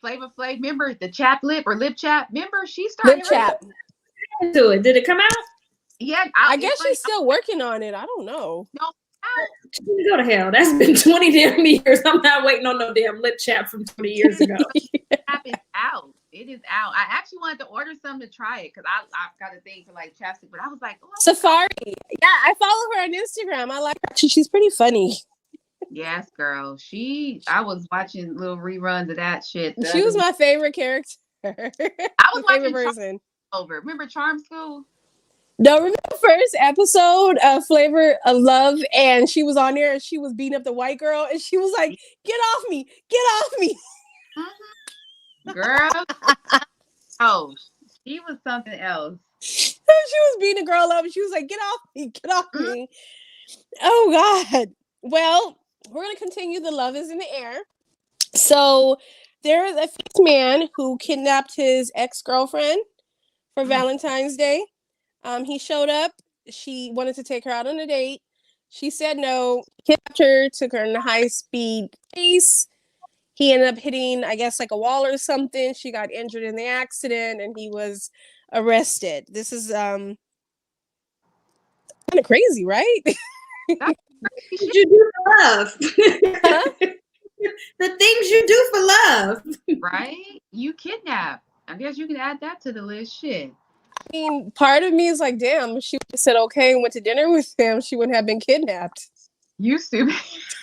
[SPEAKER 5] Flavor Flav, remember the chap lip or lip chap? Remember she started
[SPEAKER 1] Lip chap.
[SPEAKER 4] Do it. Did it come out?
[SPEAKER 5] Yeah,
[SPEAKER 1] I guess she's still working on it. I don't know.
[SPEAKER 5] No,
[SPEAKER 4] She can go to hell. That's been 20 damn years. I'm not waiting on no damn lip chat from 20 years ago.
[SPEAKER 5] chap is out. It is out. I actually wanted to order some to try it because I've got a thing for like chapstick, but I was like, oh,
[SPEAKER 1] Safari. Yeah, I follow her on Instagram. I like her. She's pretty funny.
[SPEAKER 5] yes, girl. I was watching little reruns of that shit.
[SPEAKER 1] She was my favorite character.
[SPEAKER 5] I was
[SPEAKER 1] my favorite
[SPEAKER 5] watching
[SPEAKER 1] person.
[SPEAKER 5] over. Remember Charm School?
[SPEAKER 1] No, remember the first episode of Flavor of Love, and she was on there and she was beating up the white girl, and she was like, "Get off me! Get off me!"
[SPEAKER 5] Girl. Oh, she was something else.
[SPEAKER 1] She was beating the girl up, and she was like, "Get off me! Get off me!" Oh God. Well, we're gonna continue. The love is in the air. So there is a fifth man who kidnapped his ex-girlfriend for Valentine's Day. He showed up. She wanted to take her out on a date. She said no. Kidnapped her, took her in a high-speed chase. He ended up hitting, I guess, like a wall or something. She got injured in the accident, and he was arrested. This is kind of crazy, right?
[SPEAKER 4] What you do for love?
[SPEAKER 1] Huh?
[SPEAKER 4] The things you do for love.
[SPEAKER 5] Right? You kidnapped. I guess you can add that to the list. Shit.
[SPEAKER 1] I mean, part of me is like, damn, if she would have said okay and went to dinner with him, she wouldn't have been kidnapped.
[SPEAKER 5] You stupid.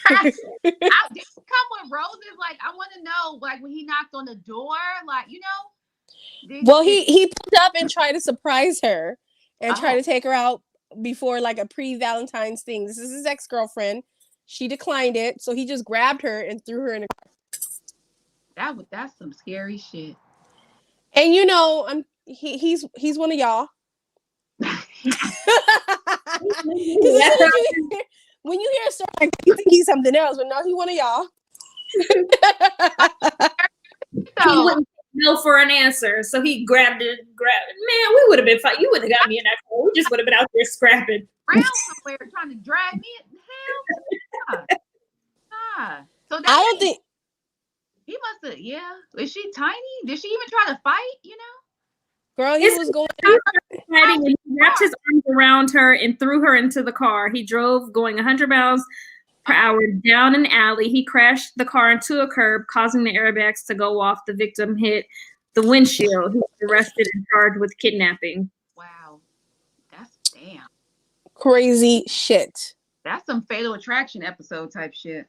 [SPEAKER 5] Did you come with roses? Like, I want to know, like, when he knocked on the door, like, you know?
[SPEAKER 1] Well, he pulled up and tried to surprise her and try
[SPEAKER 5] Oh.
[SPEAKER 1] to take her out before like a pre-Valentine's thing. This is his ex-girlfriend. She declined it, so he just grabbed her and threw her in a
[SPEAKER 5] That's some scary shit.
[SPEAKER 1] And you know, he's one of y'all. When you hear a story like you think he's something else, but no, he one of y'all.
[SPEAKER 4] He wouldn't know for an answer, so he grabbed it. Man, we would have been fine. You wouldn't have got me in that car. We just would have been out there scrapping.
[SPEAKER 5] Around somewhere trying to drag me. Hell. Ah. So
[SPEAKER 1] I don't think
[SPEAKER 5] he must have. Yeah. Is she tiny? Did she even try to fight? You know.
[SPEAKER 1] Girl, he was going.
[SPEAKER 4] Fighting, and he wrapped his arms around her and threw her into the car. He drove going 100 miles per hour down an alley. He crashed the car into a curb, causing the airbags to go off. The victim hit the windshield. He was arrested and charged with kidnapping.
[SPEAKER 5] Wow. That's damn.
[SPEAKER 1] Crazy shit.
[SPEAKER 5] That's some Fatal Attraction episode type shit.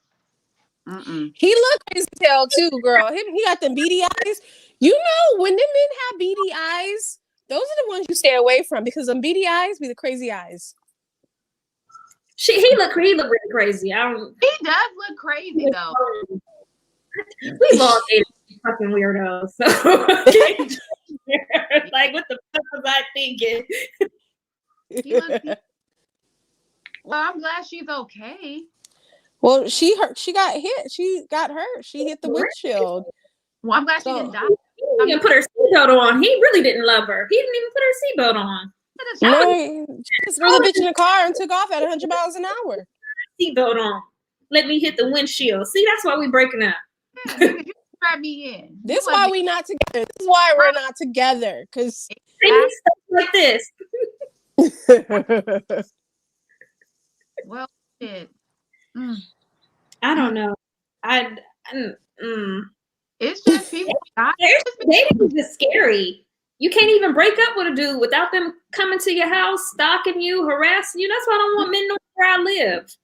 [SPEAKER 1] He looked crazy as hell too, girl. He got them beady eyes. You know, when them men have beady eyes, those are the ones you stay away from because them beady eyes be the crazy eyes.
[SPEAKER 4] He looked really crazy.
[SPEAKER 5] He does look crazy though.
[SPEAKER 4] We've all dated fucking weirdos. So like, what the fuck was I thinking?
[SPEAKER 5] Well, I'm glad she's okay.
[SPEAKER 1] Well, she got hit. She got hurt. She hit the windshield.
[SPEAKER 5] Well, I'm glad she didn't die.
[SPEAKER 4] didn't even put her seatbelt on. He really didn't love her. He didn't even put her seatbelt on.
[SPEAKER 1] No, just threw the bitch in the car and took off at 100 miles an hour.
[SPEAKER 4] Seatbelt on. Let me hit the windshield. See, that's why we breaking up.
[SPEAKER 5] Yeah, nigga, you strap me in.
[SPEAKER 1] This is why we not together. This is why we're not together. Because
[SPEAKER 4] They need stuff like this.
[SPEAKER 5] well, shit.
[SPEAKER 4] I don't know.
[SPEAKER 5] It's just people.
[SPEAKER 4] Dating is just scary. You can't even break up with a dude without them coming to your house, stalking you, harassing you. That's why I don't want men knowing where I live.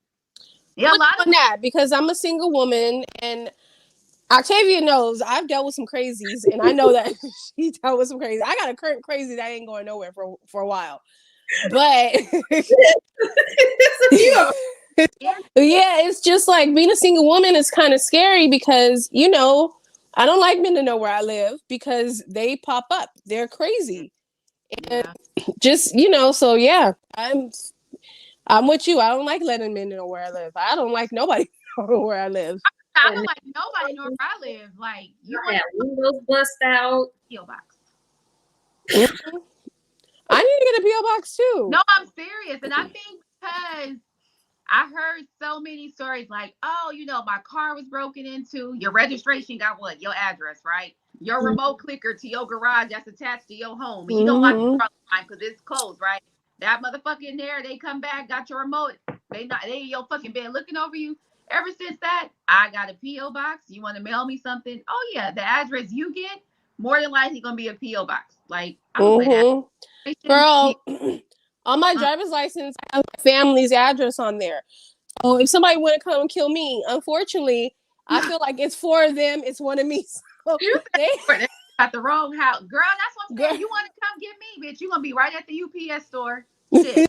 [SPEAKER 5] Yeah, a lot of
[SPEAKER 1] that because I'm a single woman and Octavia knows I've dealt with some crazies and I know that she dealt with some crazy. I got a current crazy that ain't going nowhere for a while. But yeah, it's just like being a single woman is kind of scary because, you know, I don't like men to know where I live because they pop up. They're crazy. And just, you know, so yeah, I'm with you. I don't like letting men know where I live. I don't like nobody know where I live.
[SPEAKER 5] I don't like nobody know where I live. Like you
[SPEAKER 4] have windows bust out.
[SPEAKER 5] PO box.
[SPEAKER 1] I need to get a PO box too.
[SPEAKER 5] No, I'm serious. And I think because I heard so many stories like, oh, you know, my car was broken into. Your registration got what? Your address, right? Your remote clicker to your garage that's attached to your home. And you don't like the time because it's closed, right? That motherfucker in there, they come back, got your remote. They in your fucking bed looking over you. Ever since that, I got a PO box. You want to mail me something? Oh yeah, the address you get, more than likely gonna be a PO box. Like I don't play that.
[SPEAKER 1] Girl, on my driver's license, I have my family's address on there. So if somebody want to come and kill me, unfortunately, I feel like it's four of them. It's one of me. So
[SPEAKER 5] they got the wrong house, girl. That's what I'm saying. You want to come get me, bitch? You gonna be right at the UPS store. Shit.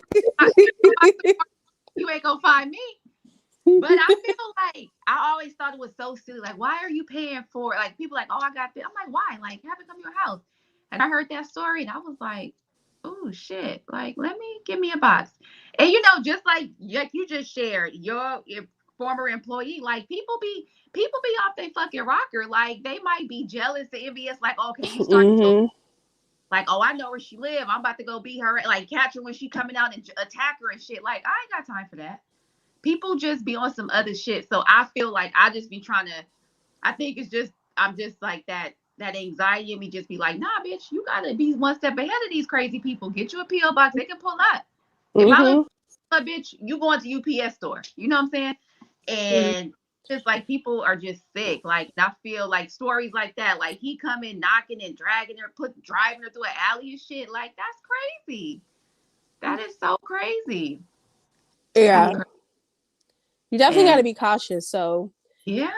[SPEAKER 5] You ain't gonna find me. But I feel like I always thought it was so silly. Like, why are you paying for it? Like, people like, oh, I got this. I'm like, why? Like, have it come to your house. And I heard that story and I was like, oh, shit. Like, give me a box. And, you know, just like you just shared, your former employee, like, people be off their fucking rocker. Like, they might be jealous and envious. Like, okay, you started to, like, oh, I know where she live. I'm about to go beat her, like, catch her when she coming out and attack her and shit. Like, I ain't got time for that. People just be on some other shit. So I feel like I just be trying to, I think it's just, I'm just like that anxiety in me just be like, nah, bitch, you gotta be one step ahead of these crazy people. Get you a PO box. They can pull up. If I don't pull up, bitch, you going to UPS store. You know what I'm saying? And just like people are just sick. Like I feel like stories like that, like he coming, knocking and dragging her, driving her through an alley and shit. Like that's crazy. That is so crazy.
[SPEAKER 1] Yeah. You definitely got to be cautious. So
[SPEAKER 5] yeah,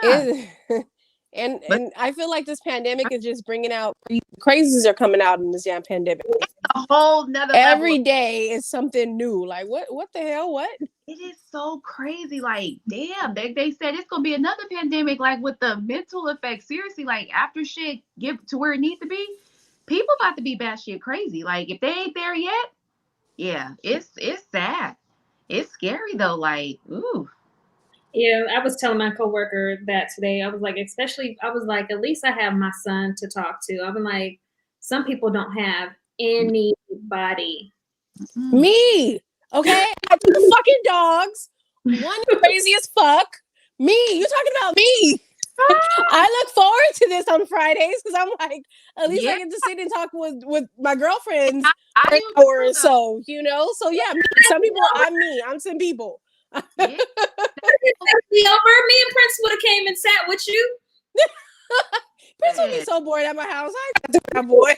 [SPEAKER 1] and I feel like this pandemic is just bringing out crazies are coming out in this damn pandemic.
[SPEAKER 5] It's a whole nother
[SPEAKER 1] every
[SPEAKER 5] level.
[SPEAKER 1] Day is something new. Like what the hell? What?
[SPEAKER 5] It is so crazy. Like damn, they said it's gonna be another pandemic. Like with the mental effects. Seriously, like after shit get to where it needs to be, people about to be batshit crazy. Like if they ain't there yet, yeah, it's sad. It's scary though. Like ooh.
[SPEAKER 4] Yeah, I was telling my coworker that today. I was like, at least I have my son to talk to. I've been like, some people don't have anybody.
[SPEAKER 1] Me, okay? I have two fucking dogs. One crazy as fuck. Me, you talking about me? I look forward to this on Fridays because I'm like, at least I get to sit and talk with my girlfriends for an hour or so, you know? So yeah, some people, I'm me. I'm some people.
[SPEAKER 4] Me and Prince would have came and sat with you.
[SPEAKER 1] Prince would be so bored at my house. I got to that boy.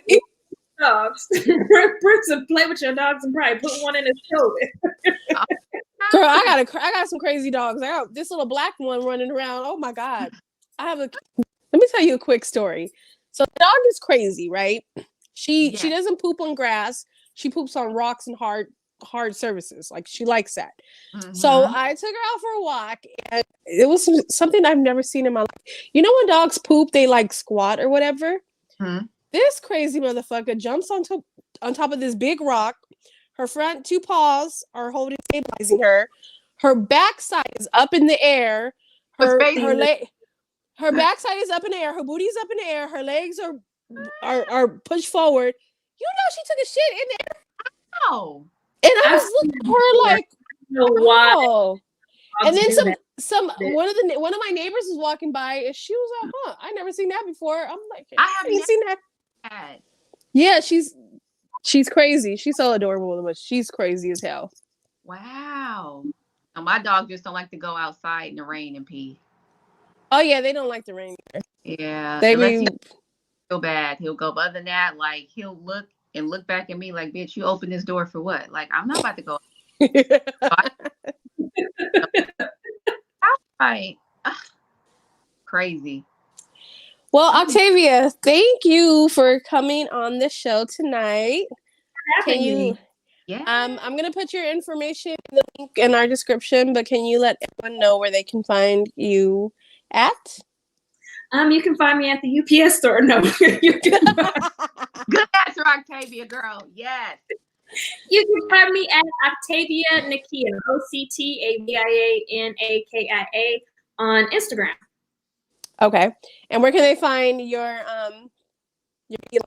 [SPEAKER 4] Dogs. Prince would play with your dogs and probably put one in his shoulder.
[SPEAKER 1] Girl, I got some crazy dogs. I got this little black one running around. Oh my God. Let me tell you a quick story. So the dog is crazy, right? She doesn't poop on grass. She poops on rocks and hard surfaces. Like she likes that. So I took her out for a walk and it was something I've never seen in my life. You know when dogs poop, they like squat or whatever? This crazy motherfucker jumps on top of this big rock. Her front two paws are stabilizing her. Her backside is up in the air. Her backside is up in the air. Her booty's up in the air. Her legs are are pushed forward. You know, she took a shit in there,
[SPEAKER 5] Oh,
[SPEAKER 1] and I
[SPEAKER 4] I've
[SPEAKER 1] was
[SPEAKER 4] seen
[SPEAKER 1] looking
[SPEAKER 4] it
[SPEAKER 1] at her
[SPEAKER 4] before.
[SPEAKER 1] like,
[SPEAKER 4] I don't know why
[SPEAKER 1] oh. And
[SPEAKER 4] dogs
[SPEAKER 1] then
[SPEAKER 4] do that.
[SPEAKER 1] one of my neighbors was walking by, and she was like, "Huh, I never seen that before." I'm like,
[SPEAKER 5] I
[SPEAKER 1] "I
[SPEAKER 5] have
[SPEAKER 1] ain't
[SPEAKER 5] never
[SPEAKER 1] seen that."
[SPEAKER 5] had.
[SPEAKER 1] Yeah, she's crazy. She's so adorable, but she's crazy as hell.
[SPEAKER 5] Wow. Now, my dog just don't like to go outside in the rain and pee.
[SPEAKER 1] Oh yeah, they don't like the rain.
[SPEAKER 5] Yeah,
[SPEAKER 1] They
[SPEAKER 5] unless he
[SPEAKER 1] be
[SPEAKER 5] feel bad, he'll go. But other than that, like he'll look and look back at me like, "Bitch, you opened this door for what?" Like I'm not about to go. Outside. Crazy.
[SPEAKER 1] Well, Octavia, thank you for coming on the show tonight. Can
[SPEAKER 4] Having
[SPEAKER 1] you
[SPEAKER 4] me.
[SPEAKER 5] Yeah.
[SPEAKER 1] I'm gonna put your information in the link in our description, but can you let everyone know where they can find you at?
[SPEAKER 4] You can find me at the UPS store. No, you can
[SPEAKER 5] Good answer, Octavia, girl. Yes.
[SPEAKER 4] find me at Octavia Nakia, OCTAVIANAKIA on Instagram.
[SPEAKER 1] Okay. And where can they find your line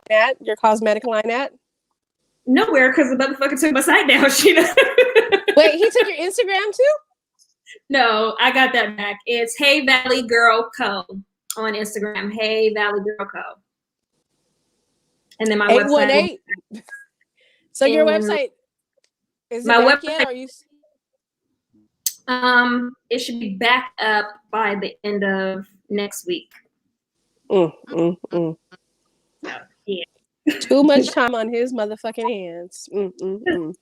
[SPEAKER 1] at, your cosmetic line at?
[SPEAKER 4] Nowhere, because the motherfucker took my site down, Sheena.
[SPEAKER 1] Wait, he took your Instagram too?
[SPEAKER 4] No, I got that back. It's Hey Valley Girl Co. on Instagram. Hey Valley Girl Co. And then my website.
[SPEAKER 1] 818. So your
[SPEAKER 4] And
[SPEAKER 1] website is it
[SPEAKER 4] my
[SPEAKER 1] back yet?
[SPEAKER 4] website,
[SPEAKER 1] Or are you
[SPEAKER 4] it should be back up by the end of next week.
[SPEAKER 1] mm, mm, mm.
[SPEAKER 4] Yeah.
[SPEAKER 1] Too much time on his motherfucking hands. Mm, mm, mm.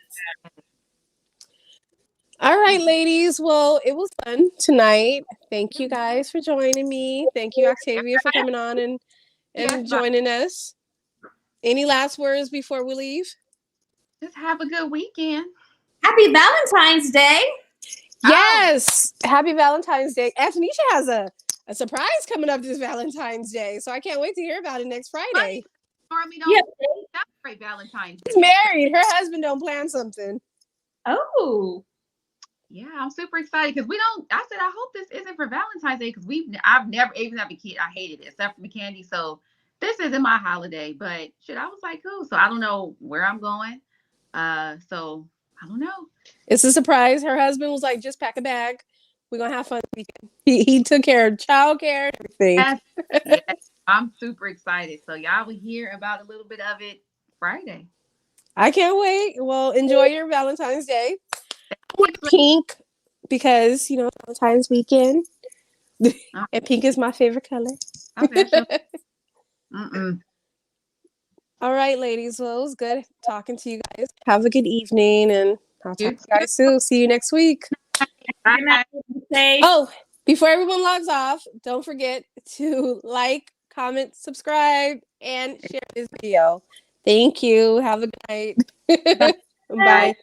[SPEAKER 1] All right, ladies. Well, it was fun tonight. Thank you guys for joining me. Thank you, Octavia, for coming on and
[SPEAKER 5] Yes, but
[SPEAKER 1] joining us. Any last words before we leave?
[SPEAKER 5] just have a good weekend.
[SPEAKER 4] Happy Valentine's Day.
[SPEAKER 1] Yes. Happy Valentine's Day. Antonisha has a surprise coming up this Valentine's Day. So I can't wait to hear about it next Friday.
[SPEAKER 5] Normally
[SPEAKER 4] Yeah.
[SPEAKER 5] don't celebrate Valentine's Day.
[SPEAKER 1] She's married. Her husband don't plan something.
[SPEAKER 4] Oh.
[SPEAKER 5] Yeah, I'm super excited because we don't. I said I hope this isn't for Valentine's Day because I've never even as a kid I hated it except for the candy. So this isn't my holiday, but shit, I was like, cool. So I don't know where I'm going. So I don't know.
[SPEAKER 1] It's a surprise. Her husband was like, just pack a bag. We're gonna have fun this weekend. He took care of childcare and everything.
[SPEAKER 5] Yes, yes, I'm super excited. So y'all will hear about a little bit of it Friday.
[SPEAKER 1] I can't wait. Well, enjoy your Valentine's Day. I wear pink because Valentine's weekend, and pink is my favorite color.
[SPEAKER 5] Okay, mm-mm.
[SPEAKER 1] All right, ladies. Well, it was good talking to you guys. Have a good evening, and I'll talk to
[SPEAKER 5] You
[SPEAKER 1] you guys soon. See you next week.
[SPEAKER 5] Bye.
[SPEAKER 1] Oh, before everyone logs off, don't forget to like, comment, subscribe, and share this video. Thank you. Have a good night. Bye.